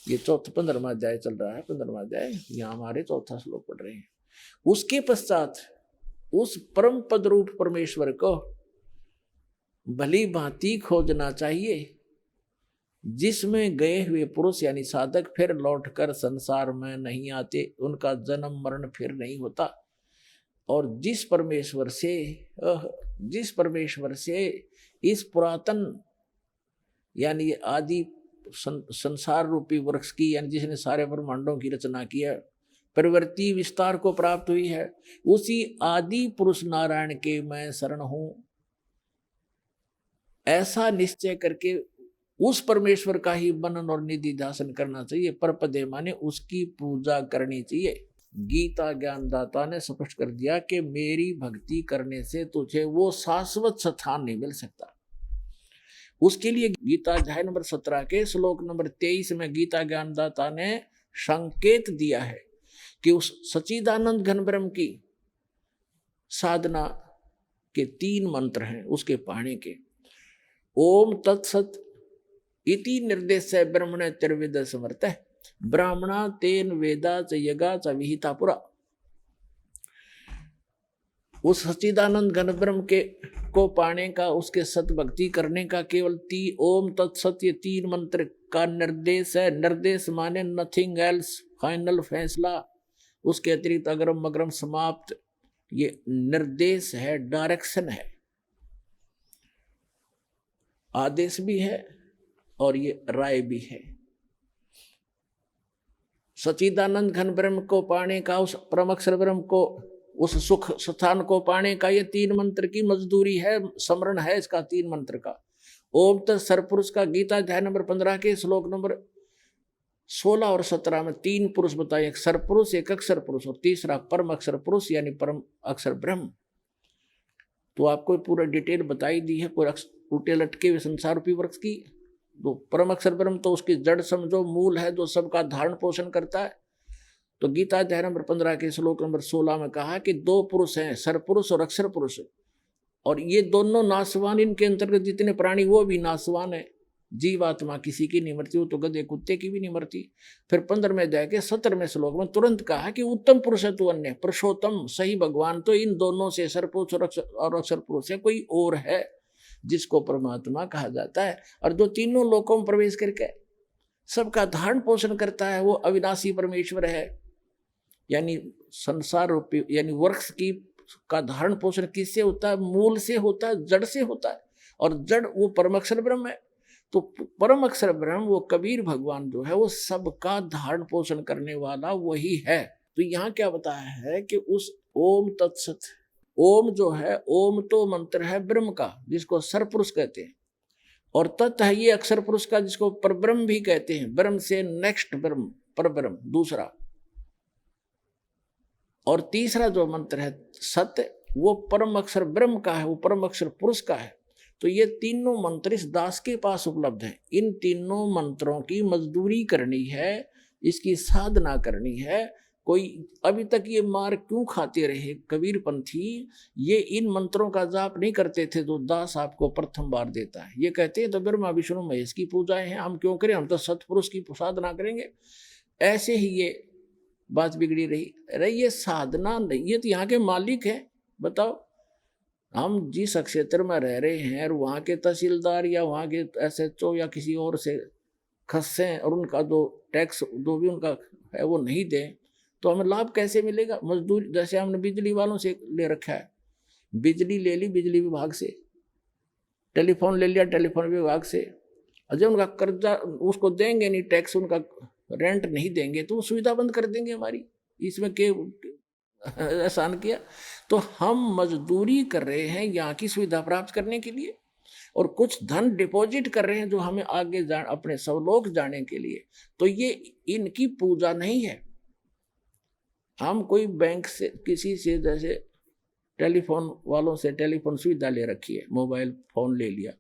ये 15वां अध्याय चल रहा है, 15वां अध्याय, यहाँ हमारे चौथा श्लोक पढ़ रहे हैं। उसके पश्चात उस परम पद रूप परमेश्वर को भली भांति खोजना चाहिए, जिसमें गए हुए पुरुष यानी साधक फिर लौटकर संसार में नहीं आते, उनका जन्म मरण फिर नहीं होता, और जिस परमेश्वर से इस पुरातन यानी आदि संसार रूपी वृक्ष की, यानी जिसने सारे ब्रह्मांडों की रचना की है, प्रवृत्ति विस्तार को प्राप्त हुई है, उसी आदि पुरुष नारायण के मैं शरण हूं, ऐसा निश्चय करके उस परमेश्वर का ही मनन और निधि ध्यान करना चाहिए। परपदे माने उसकी पूजा करनी चाहिए। गीता ज्ञानदाता ने स्पष्ट कर दिया कि मेरी भक्ति करने से तुझे वो शाश्वत स्थान नहीं मिल सकता। उसके लिए गीता अध्याय नंबर 17 के श्लोक नंबर 23 में गीता ज्ञानदाता ने संकेत दिया है कि उस सच्चिदानंद घन ब्रह्म की साधना के 3 मंत्र हैं उसके पाने के। ओम तत्सत इति निर्देश ब्रह्मण त्रिविद समर्थ ब्राह्मणा तेन वेदा च यगा च विहिता पुरा। उस सच्चिदानंद घन ब्रह्म के को पाने का, उसके सत भक्ति करने का केवल ओम तत्सत ये 3 मंत्र का निर्देश है। निर्देश माने नथिंग एल्स, फाइनल फैसला, उसके अतिरिक्त अग्रम अग्रम समाप्त, ये निर्देश है, डायरेक्शन है, आदेश भी है और ये राय भी है। सच्चिदानंद घन ब्रह्म को पाने का, उस परम अक्षर ब्रह्म को, उस सुख स्थान को पाने का ये 3 मंत्र की मजदूरी है, स्मरण है इसका 3 मंत्र का। ओम तत्सर्वपुरुष का गीता अध्याय नंबर 15 के श्लोक नंबर 16 और 17 में 3 पुरुष बताए, एक सर्वपुरुष, एक अक्षर पुरुष और तीसरा परम अक्षर पुरुष यानी परम अक्षर ब्रह्म। तो आपको पूरा डिटेल बताई दी है पूरा उल्टे लटके हुए संसार रूपी वृक्ष की। तो परम अक्षर ब्रह्म तो उसकी जड़ समझो, मूल है जो सबका धारण पोषण करता है। तो गीता अध्याय नंबर 15 के श्लोक नंबर 16 में कहा कि 2 पुरुष हैं, सर्वपुरुष और अक्षर पुरुष, और ये दोनों नासवान, इनके अंतर्गत जितने प्राणी वो भी नासवान है। जीवात्मा किसी की नहीं मरती, वो तो गधे कुत्ते की भी नहीं मरती। फिर 15वें अध्याय के 17वें श्लोक में तुरंत कहा कि उत्तम पुरुष है तू अन्य, पुरुषोत्तम सही भगवान तो इन दोनों से, सर्वपुरुष और अक्षर पुरुष है, कोई और है जिसको परमात्मा कहा जाता है, और जो तीनों लोकों में प्रवेश करके सबका धारण पोषण करता है, वो अविनाशी परमेश्वर है। यानी संसार रूपी यानी वृक्ष की का धारण पोषण किससे होता है? मूल से होता है, जड़ से होता है, और जड़ वो परम अक्षर ब्रह्म है। तो परम अक्षर ब्रह्म वो कबीर भगवान जो है वो सबका धारण पोषण करने वाला वही है। तो यहाँ क्या बताया है कि उस ओम तत्सत, ओम जो है, ओम तो मंत्र है ब्रह्म का जिसको सर्वपुरुष कहते हैं, और तत् है ये अक्षर पुरुष का जिसको परब्रह्म भी कहते हैं। ब्रह्म से नेक्स्ट ब्रह्म, परब्रह्म दूसरा, और तीसरा जो मंत्र है सत्य, वो परम अक्षर ब्रह्म का है, वो परम अक्षर पुरुष का है। तो ये तीनों मंत्र इस दास के पास उपलब्ध हैं। इन तीनों मंत्रों की मजदूरी करनी है, इसकी साधना करनी है। कोई अभी तक ये मार क्यों खाते रहे कबीर पंथी? ये इन मंत्रों का जाप नहीं करते थे जो दास आपको प्रथम बार देता है। ये कहते हैं तो ब्रह्मा विष्णु महेश की पूजाएं हैं, हम क्यों करें, हम तो सतपुरुष की साधना करेंगे। ऐसे ही ये बात बिगड़ी रही। ये साधना नहीं, ये तो यहाँ के मालिक है। बताओ, हम जिस क्षेत्र में रह रहे हैं और वहाँ के तहसीलदार या वहाँ के SHO या किसी और से खस्सें और उनका जो टैक्स जो भी उनका है वो नहीं दें, तो हमें लाभ कैसे मिलेगा? मजदूरी, जैसे हमने बिजली वालों से ले रखा है, बिजली ले ली बिजली विभाग से, टेलीफोन ले लिया टेलीफोन विभाग से, और जब उनका कर्जा उसको देंगे नहीं, टैक्स उनका रेंट नहीं देंगे तो वो सुविधा बंद कर देंगे हमारी। इसमें के एहसान किया। तो हम मजदूरी कर रहे हैं यहाँ की सुविधा प्राप्त करने के लिए, और कुछ धन डिपॉजिट कर रहे हैं जो हमें आगे अपने सब लोग जाने के लिए। तो ये इनकी पूजा नहीं है। हम कोई बैंक से किसी से, जैसे टेलीफोन वालों से टेलीफोन सुविधा ले रखी है, मोबाइल फोन ले लिया,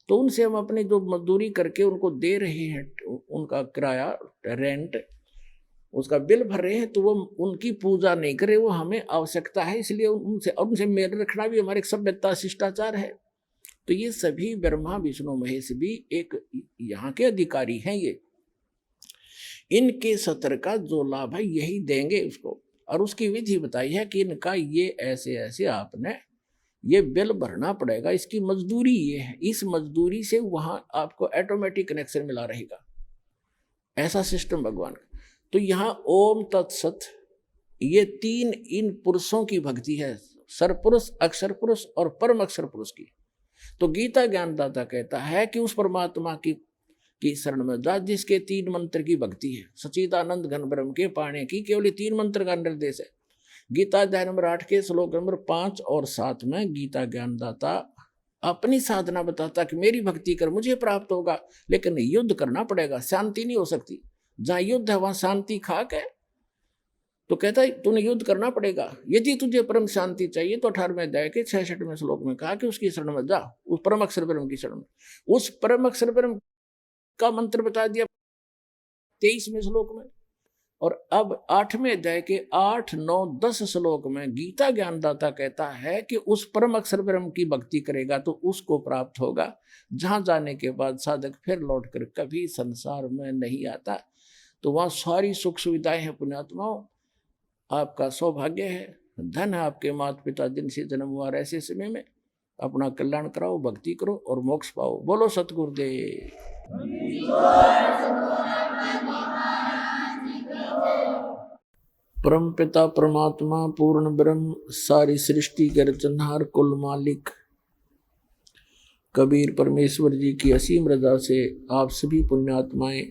तो उनसे हम अपनी जो मजदूरी करके उनको दे रहे हैं, उनका किराया रेंट, उसका बिल भर रहे हैं तो वो उनकी पूजा नहीं करे, वो हमें आवश्यकता है, इसलिए उनसे मेल रखना भी हमारे एक सभ्यता शिष्टाचार है। तो ये सभी ब्रह्मा विष्णु महेश भी एक यहाँ के अधिकारी हैं। ये इनके सत्र का जो लाभ है यही देंगे उसको, और उसकी विधि बताई है कि इनका ये ऐसे ऐसे आपने ये बिल भरना पड़ेगा, इसकी मजदूरी ये है, इस मजदूरी से वहां आपको ऑटोमेटिक कनेक्शन मिला रहेगा, ऐसा सिस्टम भगवान का। तो यहाँ ओम तत्सत, ये तीन इन पुरुषों की भक्ति है, सरपुरुष, अक्षर पुरुष और परम अक्षर पुरुष की। तो गीता ज्ञानदाता कहता है कि उस परमात्मा की शरण में जा जिसके तीन मंत्र की भक्ति है, सचिदानंद घन ब्रह्म के पाने की केवल तीन मंत्र का निर्देश है। गीता अध्याय नंबर 8 के श्लोक नंबर 5 और 7 में गीता ज्ञानदाता अपनी साधना बताता कि मेरी भक्ति कर मुझे प्राप्त होगा, लेकिन युद्ध करना पड़ेगा, शांति नहीं हो सकती। जहां युद्ध है वहां शांति खाक है। तो कहता है तूने युद्ध करना पड़ेगा, यदि तुझे परम शांति चाहिए तो 18वें अध्याय के 66वें श्लोक में कहा कि उसकी शरण में जा, उस परम अक्षर ब्रह्म की शरण में। उस परम अक्षर ब्रह्म का मंत्र बता दिया 23वें श्लोक में, और अब 8वें अध्याय के 8, 9, 10 श्लोक में गीता ज्ञानदाता कहता है कि उस परम अक्षर ब्रह्म की भक्ति करेगा तो उसको प्राप्त होगा, जहां जाने के बाद साधक फिर लौटकर कभी संसार में नहीं आता। तो वहां सारी सुख सुविधाएं हैं। पुण्यात्माओं, आपका सौभाग्य है, धन है आपके माता पिता जिनसे जन्म हुआ, ऐसे समय में अपना कल्याण कराओ, भक्ति करो और मोक्ष पाओ। बोलो सतगुरुदेव। परम पिता परमात्मा पूर्ण ब्रह्म सारी सृष्टि के रचनहार कुल मालिक कबीर परमेश्वर जी की असीम रजा से आप सभी पुण्यात्माएं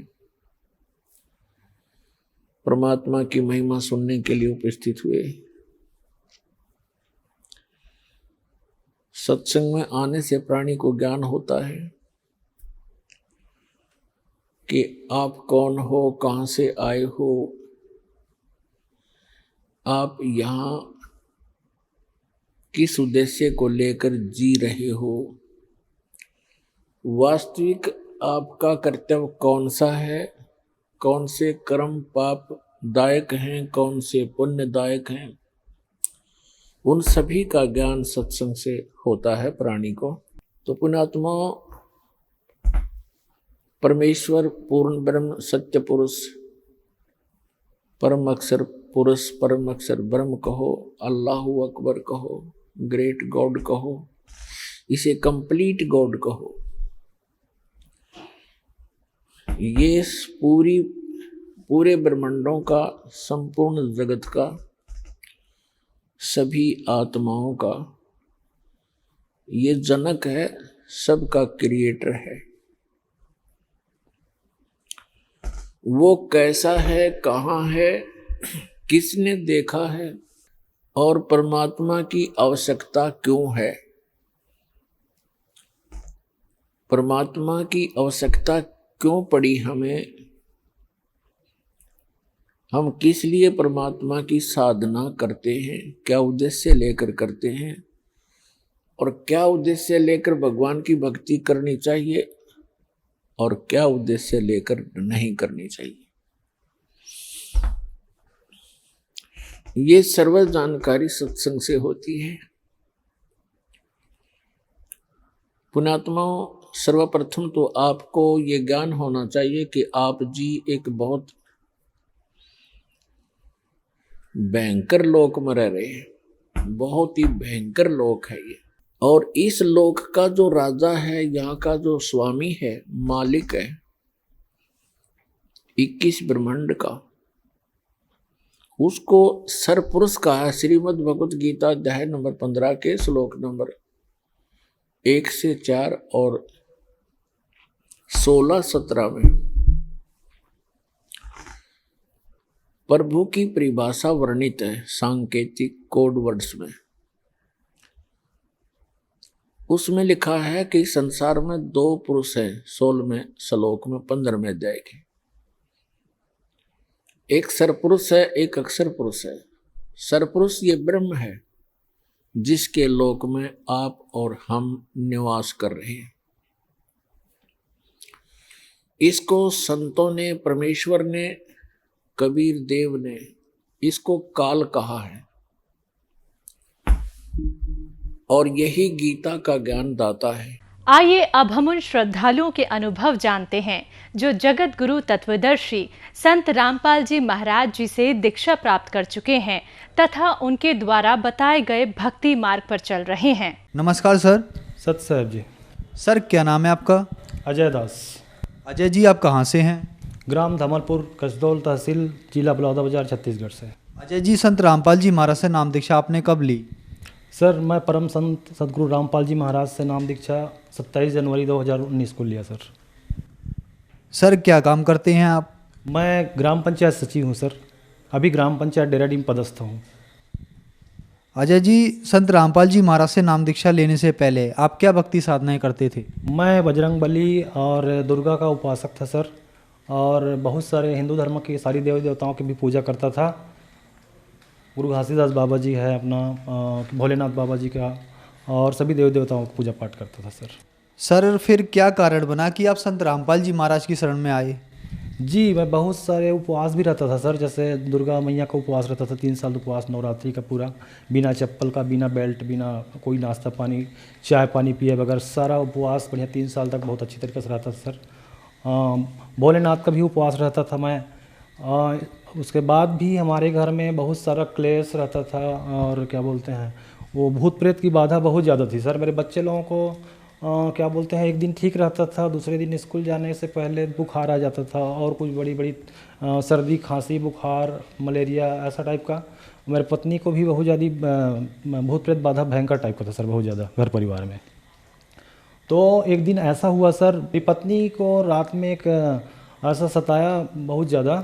परमात्मा की महिमा सुनने के लिए उपस्थित हुए। सत्संग में आने से प्राणी को ज्ञान होता है कि आप कौन हो, कहां से आए हो, आप यहाँ किस उद्देश्य को लेकर जी रहे हो, वास्तविक आपका कर्तव्य कौन सा है, कौन से कर्म पाप दायक हैं, कौन से पुण्यदायक हैं, उन सभी का ज्ञान सत्संग से होता है प्राणी को। तो पुण्यात्मा, परमेश्वर पूर्ण ब्रह्म सत्य पुरुष परम अक्षर पुरुष परम अक्षर ब्रह्म कहो, अल्लाहु अकबर कहो, ग्रेट गॉड कहो, इसे कंप्लीट गॉड कहो, ये पूरे ब्रह्मांडों का, संपूर्ण जगत का, सभी आत्माओं का ये जनक है, सबका क्रिएटर है। वो कैसा है, कहाँ है, किसने देखा है और परमात्मा की आवश्यकता क्यों है, परमात्मा की आवश्यकता क्यों पड़ी हमें, हम किस लिए परमात्मा की साधना करते हैं, क्या उद्देश्य लेकर करते हैं और क्या उद्देश्य लेकर भगवान की भक्ति करनी चाहिए और क्या उद्देश्य लेकर नहीं करनी चाहिए, ये सर्व जानकारी सत्संग से होती है। पुण्यात्माओं, सर्वप्रथम तो आपको ये ज्ञान होना चाहिए कि आप जी एक बहुत भयंकर लोक में रह रहे हैं, बहुत ही भयंकर लोक है ये। और इस लोक का जो राजा है, यहाँ का जो स्वामी है, मालिक है 21 ब्रह्मांड का, उसको सरपुरुष कहा है। श्रीमद् भगवत गीता अध्याय नंबर 15 के श्लोक नंबर 1 से 4 और 16-17 में प्रभु की परिभाषा वर्णित है सांकेतिक कोड वर्ड्स में। उसमें लिखा है कि संसार में 2 पुरुष हैं 16वें श्लोक में 15वें अध्याय के। एक सरपुरुष है, एक अक्षर पुरुष है। सरपुरुष ये ब्रह्म है जिसके लोक में आप और हम निवास कर रहे हैं। इसको संतों ने, परमेश्वर ने कबीर देव ने इसको काल कहा है और यही गीता का ज्ञान दाता है। आइए अब हम उन श्रद्धालुओं के अनुभव जानते हैं जो जगत गुरु तत्वदर्शी संत रामपाल जी महाराज जी से दीक्षा प्राप्त कर चुके हैं तथा उनके द्वारा बताए गए भक्ति मार्ग पर चल रहे हैं। नमस्कार सर। सत साहब जी। सर क्या नाम है आपका? अजय दास। अजय जी आप कहाँ से हैं? ग्राम धमलपुर, कसदौल तहसील, जिला बलौदाबाजार, छत्तीसगढ़ से। अजय जी संत रामपाल जी महाराज से नाम दीक्षा आपने कब ली? सर मैं परम संत सदगुरु रामपाल जी महाराज से नाम दीक्षा 27 जनवरी 2019 को लिया सर। सर क्या काम करते हैं आप? मैं ग्राम पंचायत सचिव हूँ सर। अभी ग्राम पंचायत डेराडीम पदस्थ हूँ। अजय जी संत रामपाल जी महाराज से नाम दीक्षा लेने से पहले आप क्या भक्ति साधनाएं करते थे? मैं बजरंग बली और दुर्गा का उपासक था सर, और बहुत सारे हिंदू धर्म के सारी देवी देवताओं की भी पूजा करता था। गुरु घासीदास बाबा जी है अपना, भोलेनाथ बाबा जी का, और सभी देवी देवताओं की पूजा पाठ करता था सर। सर फिर क्या कारण बना कि आप संत रामपाल जी महाराज की शरण में आए? जी मैं बहुत सारे उपवास भी रहता था सर, जैसे दुर्गा मैया का उपवास रहता था 3 साल उपवास नवरात्रि का पूरा, बिना चप्पल का, बिना बेल्ट, बिना कोई नाश्ता पानी, चाय पानी पिए बगैर सारा उपवास बढ़िया 3 साल तक बहुत अच्छी तरीके से रहता था सर। भोलेनाथ का भी उपवास रहता था मैं। उसके बाद भी हमारे घर में बहुत सारा क्लेश रहता था, और क्या बोलते हैं वो भूत प्रेत की बाधा बहुत ज़्यादा थी सर। मेरे बच्चे लोगों को क्या बोलते हैं एक दिन ठीक रहता था, दूसरे दिन स्कूल जाने से पहले बुखार आ जाता था, और कुछ बड़ी बड़ी सर्दी खांसी बुखार मलेरिया ऐसा टाइप का। मेरे पत्नी को भी बहुत ज़्यादा भूत प्रेत बाधा भयंकर टाइप का था सर, बहुत ज़्यादा घर परिवार में। तो एक दिन ऐसा हुआ सर, मेरी पत्नी को रात में एक ऐसा सताया बहुत ज़्यादा,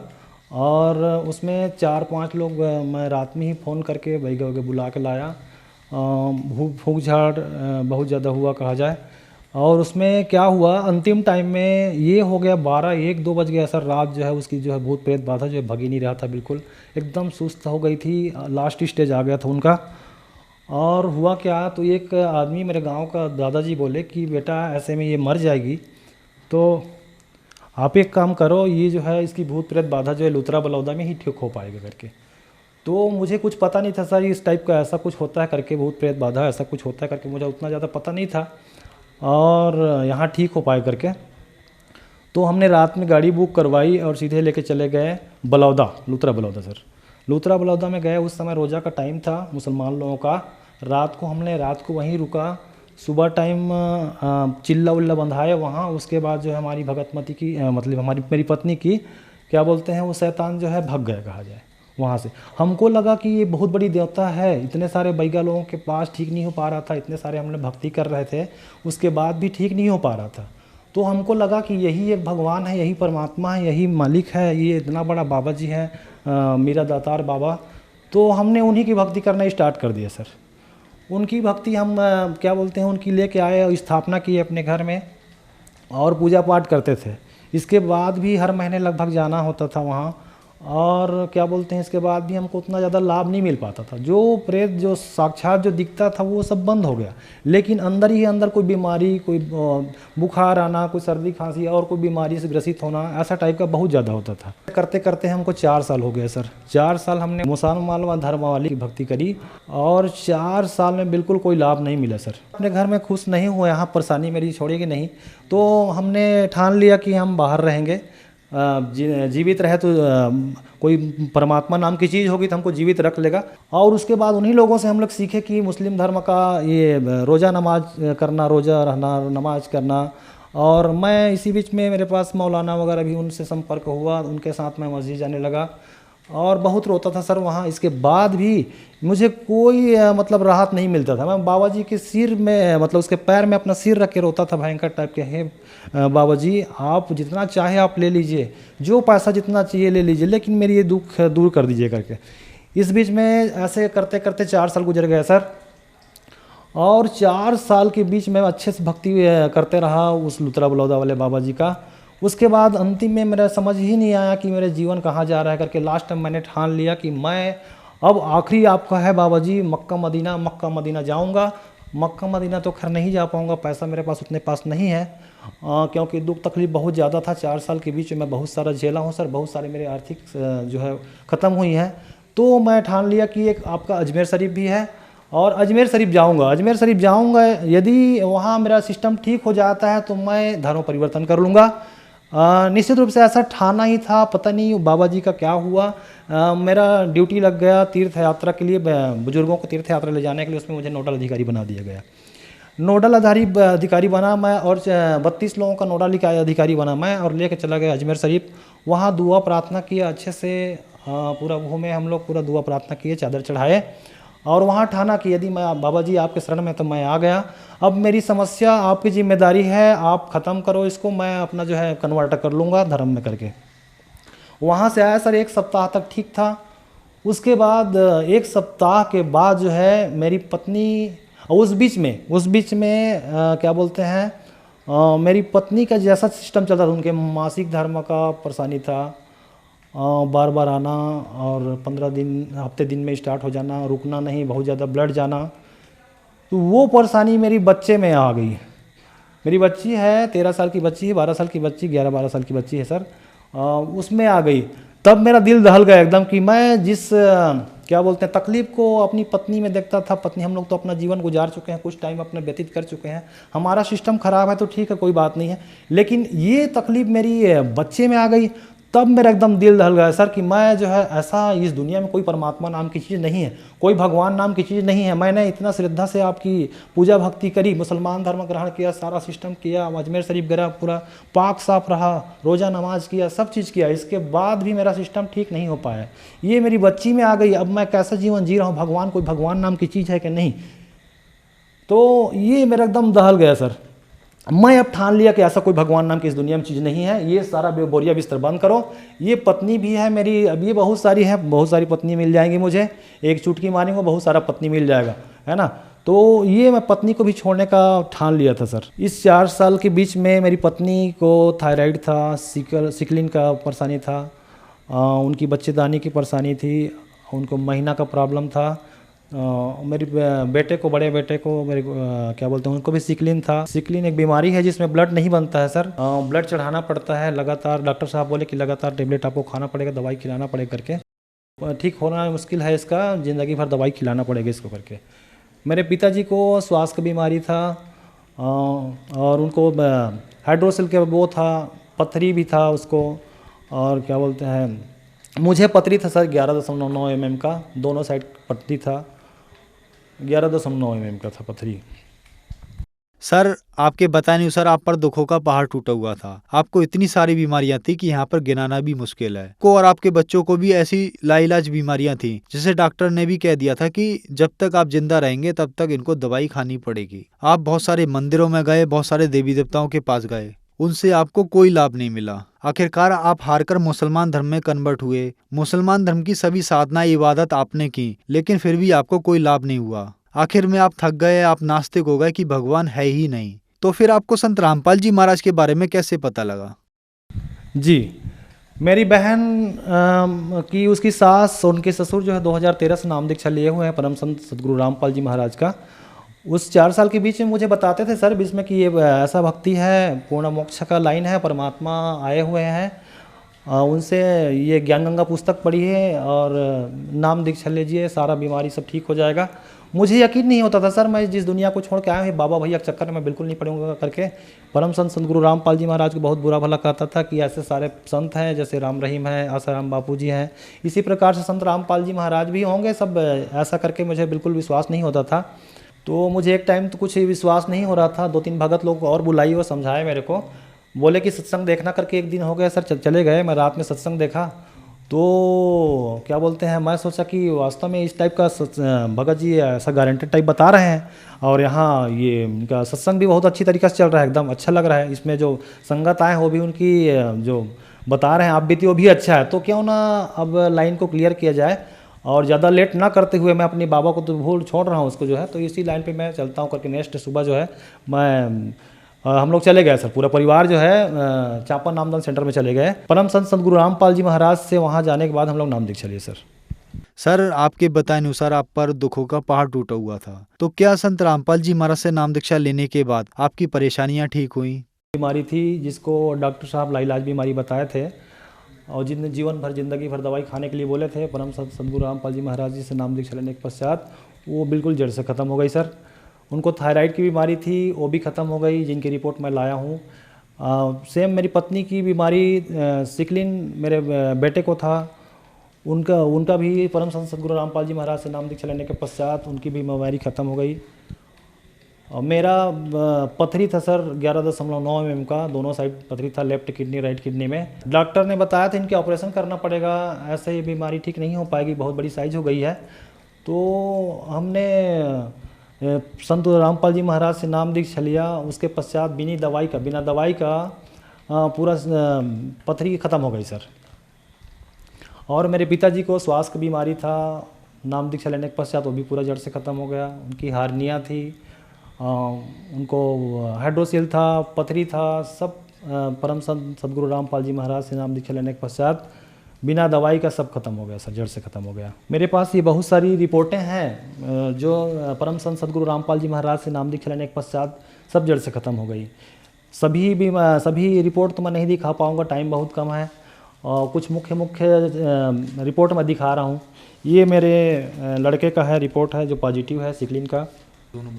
और उसमें 4-5 लोग मैं रात में ही फ़ोन करके भैया के बुला के लाया। फूंक झाड़ बहुत ज़्यादा हुआ कहा जाए, और उसमें क्या हुआ अंतिम टाइम में ये हो गया 12-1-2 बज गया सर। रात जो है उसकी जो है भूत प्रेत बाधा जो है भग ही नहीं रहा था, बिल्कुल एकदम सुस्त हो गई थी, लास्ट स्टेज आ गया था उनका। और हुआ क्या, तो एक आदमी मेरे गांव का दादाजी बोले कि बेटा ऐसे में ये मर जाएगी, तो आप एक काम करो, ये जो है इसकी भूत प्रेत बाधा जो है लुतरा बलौदा में ही ठीक हो पाएगा करके। तो मुझे कुछ पता नहीं था सर इस टाइप का ऐसा कुछ होता है करके, भूत प्रेत बाधा ऐसा कुछ होता है करके मुझे उतना ज़्यादा पता नहीं था, और यहाँ ठीक हो पाए करके। तो हमने रात में गाड़ी बुक करवाई और सीधे लेके चले गए बलौदा, लुतरा बलौदा सर। लुतरा बलौदा में गए, उस समय रोज़ा का टाइम था मुसलमान लोगों का। रात को वहीं रुका, सुबह टाइम चिल्ला उल्ला बंधाए वहाँ। उसके बाद जो है हमारी भगतमती की मतलब मेरी पत्नी की क्या बोलते हैं वो शैतान जो है भग गया कहा जाए वहाँ से। हमको लगा कि ये बहुत बड़ी देवता है, इतने सारे बैगा लोगों के पास ठीक नहीं हो पा रहा था, इतने सारे हमने भक्ति कर रहे थे, उसके बाद भी ठीक नहीं हो पा रहा था। तो हमको लगा कि यही एक भगवान है, यही परमात्मा है, यही मालिक है, ये इतना बड़ा बाबा जी है मेरा दातार बाबा। तो हमने उन्हीं की भक्ति करना स्टार्ट कर दिया सर। उनकी भक्ति हम क्या बोलते हैं उनकी लेके आए और स्थापना की अपने घर में, और पूजा पाठ करते थे। इसके बाद भी हर महीने लगभग जाना होता था वहाँ, और क्या बोलते हैं इसके बाद भी हमको उतना ज़्यादा लाभ नहीं मिल पाता था। जो प्रेत जो साक्षात जो दिखता था वो सब बंद हो गया, लेकिन अंदर ही अंदर कोई बीमारी, कोई बुखार आना, कोई सर्दी खांसी और कोई बीमारी से ग्रसित होना, ऐसा टाइप का बहुत ज़्यादा होता था। करते करते हमको 4 साल हो गए सर। 4 साल हमने मुसलमान धर्म वाली की भक्ति करी, और 4 साल में बिल्कुल कोई लाभ नहीं मिला सर। अपने घर में खुश नहीं हुआ, यहाँ परेशानी मेरी छोड़ेगी नहीं, तो हमने ठान लिया कि हम बाहर रहेंगे। जीवित रहे तो कोई परमात्मा नाम की चीज़ होगी तो हमको जीवित रख लेगा। और उसके बाद उन्हीं लोगों से हम लोग सीखे कि मुस्लिम धर्म का ये रोज़ा नमाज करना, रोज़ा रहना, नमाज करना। और मैं इसी बीच में मेरे पास मौलाना वगैरह भी उनसे संपर्क हुआ, उनके साथ मैं मस्जिद जाने लगा, और बहुत रोता था सर वहाँ। इसके बाद भी मुझे कोई मतलब राहत नहीं मिलता था। मैं बाबा जी के सिर में मतलब उसके पैर में अपना सिर रख के रोता था भयंकर टाइप के। हे बाबा जी आप जितना चाहे आप ले लीजिए, जो पैसा जितना चाहिए ले लीजिए, लेकिन मेरी ये दुख दूर कर दीजिए करके। इस बीच में ऐसे करते करते 4 साल गुजर गए सर, और 4 साल के बीच में अच्छे से भक्ति करते रहा उस लुतरा बलौदा वाले बाबा जी का। उसके बाद अंतिम में मेरा समझ ही नहीं आया कि मेरे जीवन कहाँ जा रहा है करके लास्ट टाइम मैंने ठान लिया कि मैं अब आखिरी आपका है बाबा जी, मक्का मदीना जाऊँगा। मक्का मदीना तो खैर नहीं जा पाऊँगा, पैसा मेरे पास उतने पास नहीं है, क्योंकि दुख तकलीफ़ बहुत ज़्यादा था। 4 साल के बीच में मैं बहुत सारा झेला हूँ सर, बहुत सारे मेरे आर्थिक जो है ख़त्म हुई हैं। तो मैं ठान लिया कि एक आपका अजमेर शरीफ भी है और अजमेर शरीफ जाऊँगा। अजमेर शरीफ जाऊँगा, यदि वहाँ मेरा सिस्टम ठीक हो जाता है तो मैं धर्म परिवर्तन कर लूँगा। निश्चित रूप से ऐसा ठाना ही था, पता नहीं बाबा जी का क्या हुआ। मेरा ड्यूटी लग गया तीर्थ यात्रा के लिए, बुजुर्गों को तीर्थ यात्रा ले जाने के लिए, उसमें मुझे नोडल अधिकारी बना दिया गया। नोडल अधिकारी बना मैं और 32 लोगों का नोडल अधिकारी बना मैं और लेके चला गया अजमेर शरीफ। वहाँ दुआ प्रार्थना किया अच्छे से, पूरा घूमे हम लोग, पूरा दुआ प्रार्थना किए, चादर चढ़ाए और वहाँ ठाना कि यदि मैं बाबा जी आपके शरण में तो मैं आ गया, अब मेरी समस्या आपकी जिम्मेदारी है, आप ख़त्म करो इसको, मैं अपना जो है कन्वर्ट कर लूँगा धर्म में करके। वहाँ से आया सर, 1 सप्ताह तक ठीक था। उसके बाद 1 सप्ताह के बाद जो है मेरी पत्नी, उस बीच में क्या बोलते हैं, मेरी पत्नी का जैसा सिस्टम चलता था, उनके मासिक धर्म का परेशानी था, बार बार आना और 15 दिन हफ्ते दिन में स्टार्ट हो जाना, रुकना नहीं, बहुत ज़्यादा ब्लड जाना। तो वो परेशानी मेरी बच्चे में आ गई। मेरी बच्ची है 13 साल की बच्ची है, 12 साल की बच्ची, 11-12 साल की बच्ची है सर, उसमें आ गई। तब मेरा दिल दहल गया एकदम कि मैं जिस क्या बोलते हैं तकलीफ़ को अपनी पत्नी में देखता था, पत्नी हम लोग तो अपना जीवन गुजार चुके हैं, कुछ टाइम अपने व्यतीत कर चुके हैं, हमारा सिस्टम ख़राब है तो ठीक है कोई बात नहीं है, लेकिन ये तकलीफ़ मेरी बच्चे में आ गई। तब मेरा एकदम दिल दहल गया सर कि मैं जो है ऐसा, इस दुनिया में कोई परमात्मा नाम की चीज़ नहीं है, कोई भगवान नाम की चीज़ नहीं है। मैंने इतना श्रद्धा से आपकी पूजा भक्ति करी, मुसलमान धर्म ग्रहण किया, सारा सिस्टम किया, अजमेर शरीफ गया, पूरा पाक साफ रहा, रोज़ा नमाज किया, सब चीज़ किया, इसके बाद भी मेरा सिस्टम ठीक नहीं हो पाया। ये मेरी बच्ची में आ गई, अब मैं कैसा जीवन जी रहा हूँ, भगवान कोई भगवान नाम की चीज़ है कि नहीं। तो ये मेरा एकदम दहल गया सर। मैं अब ठान लिया कि ऐसा कोई भगवान नाम की इस दुनिया में चीज़ नहीं है, ये सारा बोरिया बिस्तर बंद करो। ये पत्नी भी है मेरी, अब ये बहुत सारी है, बहुत सारी पत्नी मिल जाएंगी मुझे, एक चुटकी मारेंगे बहुत सारा पत्नी मिल जाएगा, है ना। तो ये मैं पत्नी को भी छोड़ने का ठान लिया था सर। इस 4 साल के बीच में मेरी पत्नी को थायराइड था, सिकलिन का परेशानी था, उनकी बच्चेदानी की परेशानी थी, उनको महीना का प्रॉब्लम था, मेरे बेटे को, बड़े बेटे को, मेरे क्या बोलते हैं, उनको भी सिकलिन था। सिकलिन एक बीमारी है जिसमें ब्लड नहीं बनता है सर, ब्लड चढ़ाना पड़ता है लगातार। डॉक्टर साहब बोले कि लगातार टेबलेट आपको खाना पड़ेगा, दवाई खिलाना पड़ेगा करके, ठीक होना मुश्किल है इसका, ज़िंदगी भर दवाई खिलाना पड़ेगा इसको करके। मेरे पिताजी को श्वास की बीमारी था और उनको हाइड्रोसिल के वो था, पथरी भी था उसको, और क्या बोलते हैं, मुझे पथरी था सर 11.9 mm का, दोनों साइड पथरी था, 11.9 mm का था पथरी। सर आपके बताने अनुसार आप पर दुखों का पहाड़ टूटा हुआ था, आपको इतनी सारी बीमारियां थी कि यहाँ पर गिनाना भी मुश्किल है। को और आपके बच्चों को भी ऐसी लाइलाज बीमारियां थी, जिसे डॉक्टर ने भी कह दिया था कि जब तक आप जिंदा रहेंगे तब तक इनको दवाई खानी पड़ेगी। आप बहुत सारे मंदिरों में गए, बहुत सारे देवी देवताओं के पास गए, उनसे आपको कोई लाभ नहीं मिला। आखिरकार आप हारकर मुसलमान धर्म में कन्वर्ट हुए। मुसलमान धर्म की सभी साधना इबादत आपने की, लेकिन फिर भी आपको कोई लाभ नहीं हुआ। आखिर में आप थक गए, आप नास्तिक हो गए कि भगवान है ही नहीं। तो फिर आपको संत रामपाल जी महाराज के बारे में कैसे पता लगा? जी, मेरी बहन की उसकी सास, उनके ससुर जो है 2013 से नाम दीक्षा लिए हुए हैं परम संत सदगुरु रामपाल जी महाराज का। उस 4 साल के बीच में मुझे बताते थे सर बीच में कि ये ऐसा भक्ति है, पूर्ण मोक्ष का लाइन है, परमात्मा आए हुए हैं, उनसे ये ज्ञान गंगा पुस्तक पढ़िए और नाम दीक्षा लीजिए, सारा बीमारी सब ठीक हो जाएगा। मुझे यकीन नहीं होता था सर, मैं जिस दुनिया को छोड़ के आया हूँ बाबा भैया के चक्कर में बिल्कुल नहीं पड़ूंगा करके। परम संत सदगुरु रामपाल जी महाराज को बहुत बुरा भला कहता था कि ऐसे सारे संत हैं, जैसे राम रहीम है, आसाराम बापू जी हैं, इसी प्रकार से संत रामपाल जी महाराज भी होंगे सब, ऐसा करके मुझे बिल्कुल विश्वास नहीं होता था। तो मुझे एक टाइम तो कुछ विश्वास नहीं हो रहा था, 2-3 भगत लोग और बुलाई और समझाए मेरे को, बोले कि सत्संग देखना करके। एक दिन हो गया सर, चले गए, मैं रात में सत्संग देखा तो क्या बोलते हैं, मैं सोचा कि वास्तव में इस टाइप का भगत जी ऐसा गारंटेड टाइप बता रहे हैं, और यहाँ ये इनका सत्संग भी बहुत अच्छी तरीके से चल रहा है, एकदम अच्छा लग रहा है, इसमें जो संगत आए वो भी उनकी जो बता रहे हैं आप बीती वो भी अच्छा है, तो क्यों ना अब लाइन को क्लियर किया जाए और ज़्यादा लेट ना करते हुए मैं अपने बाबा को तो भूल छोड़ रहा हूँ उसको जो है, तो इसी लाइन पे मैं चलता हूँ करके नेक्स्ट सुबह जो है मैं हम लोग चले गए सर, पूरा परिवार जो है चापा नामदान सेंटर में चले गए। परम संत सदगुरु रामपाल जी महाराज से वहाँ जाने के बाद हम लोग नाम दीक्षा लिए सर। सर आपके बताए अनुसार आप पर दुखों का पहाड़ टूटा हुआ था, तो क्या संत रामपाल जी महाराज से नाम दीक्षा लेने के बाद आपकी परेशानियां ठीक हुई? बीमारी थी जिसको डॉक्टर साहब लाइलाज बीमारी बताए थे और जिनने जीवन भर जिंदगी भर दवाई खाने के लिए बोले थे, परम सद्गुरु रामपाल जी महाराज जी से नाम दीक्षा लेने के पश्चात वो बिल्कुल जड़ से ख़त्म हो गई सर। उनको थायराइड की बीमारी थी, वो भी ख़त्म हो गई, जिनकी रिपोर्ट मैं लाया हूँ। सेम मेरी पत्नी की बीमारी सिकलिन मेरे बेटे को था, उनका भी परम संत सद्गुरु रामपाल जी महाराज से नाम दीक्षा लेने के पश्चात उनकी भी बीमारी ख़त्म हो गई। और मेरा पथरी था सर 11.9 mm का, दोनों साइड पथरी था, लेफ्ट किडनी राइट किडनी में। डॉक्टर ने बताया था इनके ऑपरेशन करना पड़ेगा, ऐसे ही बीमारी ठीक नहीं हो पाएगी, बहुत बड़ी साइज हो गई है। तो हमने संत रामपाल जी महाराज से नाम दीक्षा लिया। उसके पश्चात बिना दवाई का पूरा पथरी ख़त्म हो गई सर। और मेरे पिताजी को श्वास की बीमारी था, नाम दीक्षा लेने के पश्चात वो भी पूरा जड़ से ख़त्म हो गया। उनकी हार्निया थी, उनको हाइड्रोसील था, पथरी था, सब परम संत सद्गुरु रामपाल जी महाराज से नाम दीक्षा लेने के पश्चात बिना दवाई का सब खत्म हो गया सर, जड़ से ख़त्म हो गया। मेरे पास ये बहुत सारी रिपोर्टें हैं जो परम संत सद्गुरु रामपाल जी महाराज से नाम दीक्षा लेने के पश्चात सब जड़ से ख़त्म हो गई। सभी रिपोर्ट तो मैं नहीं दिखा पाऊँगा, टाइम बहुत कम है। और कुछ मुख्य रिपोर्ट मैं दिखा रहा हूँ। ये मेरे लड़के का है, रिपोर्ट है जो पॉजिटिव है सिकलिन का।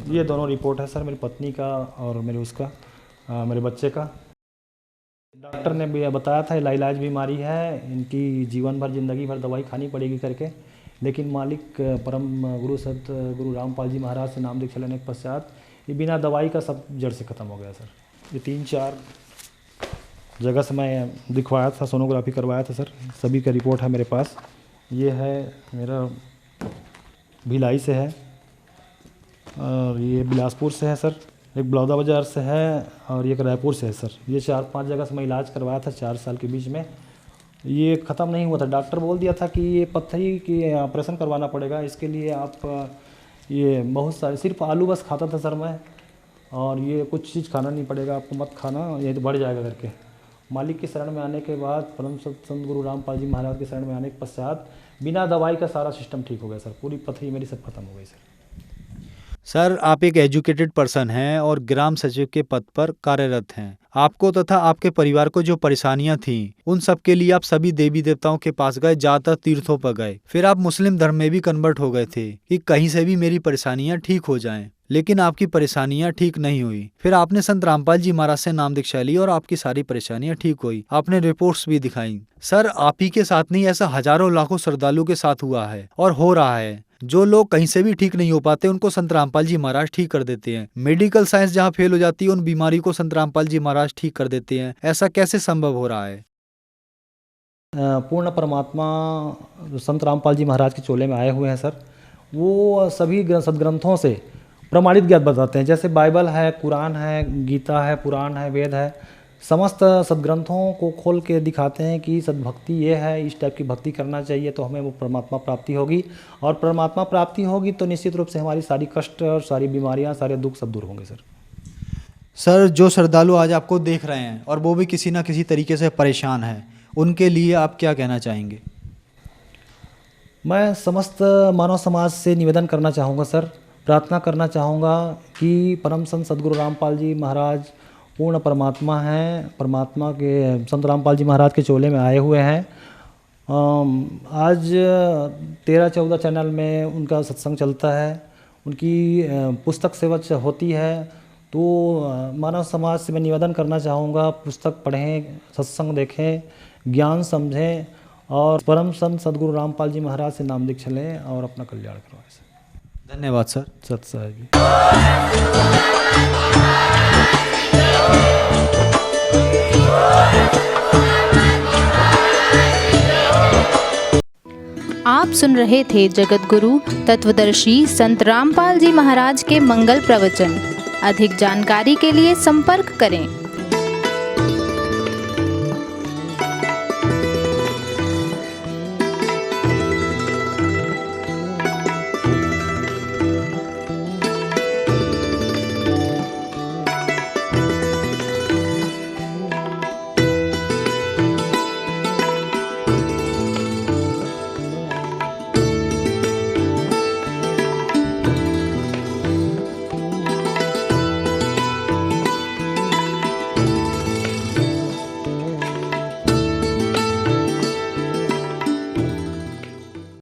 ये दोनों रिपोर्ट है सर, मेरी पत्नी का और मेरे बच्चे का। डॉक्टर ने भी बताया था लाइलाज बीमारी है, इनकी जीवन भर जिंदगी भर दवाई खानी पड़ेगी करके, लेकिन मालिक परम गुरु रामपाल जी महाराज से नाम दीक्षा लेने के पश्चात ये बिना दवाई का सब जड़ से ख़त्म हो गया सर। ये 3-4 जगह से मैं दिखवाया था, सोनोग्राफी करवाया था सर, सभी का रिपोर्ट है मेरे पास। ये है मेरा भिलाई से है और ये बिलासपुर से है सर, एक बलौदा बाज़ार से है और एक रायपुर से है सर। ये 4-5 जगह से मैं इलाज करवाया था 4 साल के बीच में, ये ख़त्म नहीं हुआ था। डॉक्टर बोल दिया था कि ये पत्थरी की ऑपरेशन करवाना पड़ेगा, इसके लिए आप ये बहुत सारे सिर्फ आलू बस खाता था सर मैं, और ये कुछ चीज़ खाना नहीं पड़ेगा आपको, मत खाना, ये तो बढ़ जाएगा करके। मालिक की शरण में आने के बाद, परम संत गुरु रामपाल जी महाराज की शरण में आने के पश्चात बिना दवाई का सारा सिस्टम ठीक हो गया सर, पूरी पथरी मेरी सब खत्म हो गई सर। सर आप एक एजुकेटेड पर्सन हैं और ग्राम सचिव के पद पर कार्यरत हैं। आपको तथा आपके परिवार को जो परेशानियां थीं, उन सब के लिए आप सभी देवी देवताओं के पास गए, ज़्यादातर तीर्थों पर गए, फिर आप मुस्लिम धर्म में भी कन्वर्ट हो गए थे कि कहीं से भी मेरी परेशानियां ठीक हो जाएं। लेकिन आपकी परेशानियां ठीक नहीं हुई। फिर आपने संत रामपाल जी महाराज से नाम दीक्षा ली और आपकी सारी परेशानियां ठीक हुई। आपने रिपोर्ट्स भी दिखाई। सर आप ही के साथ नहीं, ऐसा हजारों लाखों श्रद्धालुओं के साथ हुआ है और हो रहा है। जो लोग कहीं से भी ठीक नहीं हो पाते उनको संत रामपाल जी महाराज ठीक कर देते हैं। मेडिकल साइंस जहाँ फेल हो जाती है उन बीमारी को संत रामपाल जी महाराज ठीक कर देते हैं। ऐसा कैसे संभव हो रहा है? पूर्ण परमात्मा संत रामपाल जी महाराज के चोले में आए हुए हैं सर। वो सभी सदग्रंथों से प्रमाणित ज्ञात बताते हैं, जैसे बाइबल है, कुरान है, गीता है, पुराण है, वेद है, समस्त सदग्रंथों को खोल के दिखाते हैं कि सद्भक्ति ये है, इस टाइप की भक्ति करना चाहिए तो हमें वो परमात्मा प्राप्ति होगी, और परमात्मा प्राप्ति होगी तो निश्चित रूप से हमारी सारी कष्ट और सारी बीमारियां, सारे दुख सब दूर होंगे सर। सर जो श्रद्धालु आज आपको देख रहे हैं और वो भी किसी न किसी तरीके से परेशान हैं, उनके लिए आप क्या कहना चाहेंगे? मैं समस्त मानव समाज से निवेदन करना चाहूँगा सर, प्रार्थना करना चाहूँगा कि परम संत सद्गुरु रामपाल जी महाराज पूर्ण परमात्मा हैं, परमात्मा के संत रामपाल जी महाराज के चोले में आए हुए हैं। आज 13-14 चैनल में उनका सत्संग चलता है, उनकी पुस्तक सेवा होती है, तो मानव समाज से मैं निवेदन करना चाहूँगा पुस्तक पढ़ें, सत्संग देखें, ज्ञान समझें और परम संत सद्गुरु रामपाल जी महाराज से नाम दीक्षा लें और अपना कल्याण करवाएं। धन्यवाद सर। सत साहिब। आप सुन रहे थे जगत गुरु तत्वदर्शी संत रामपाल जी महाराज के मंगल प्रवचन। अधिक जानकारी के लिए संपर्क करें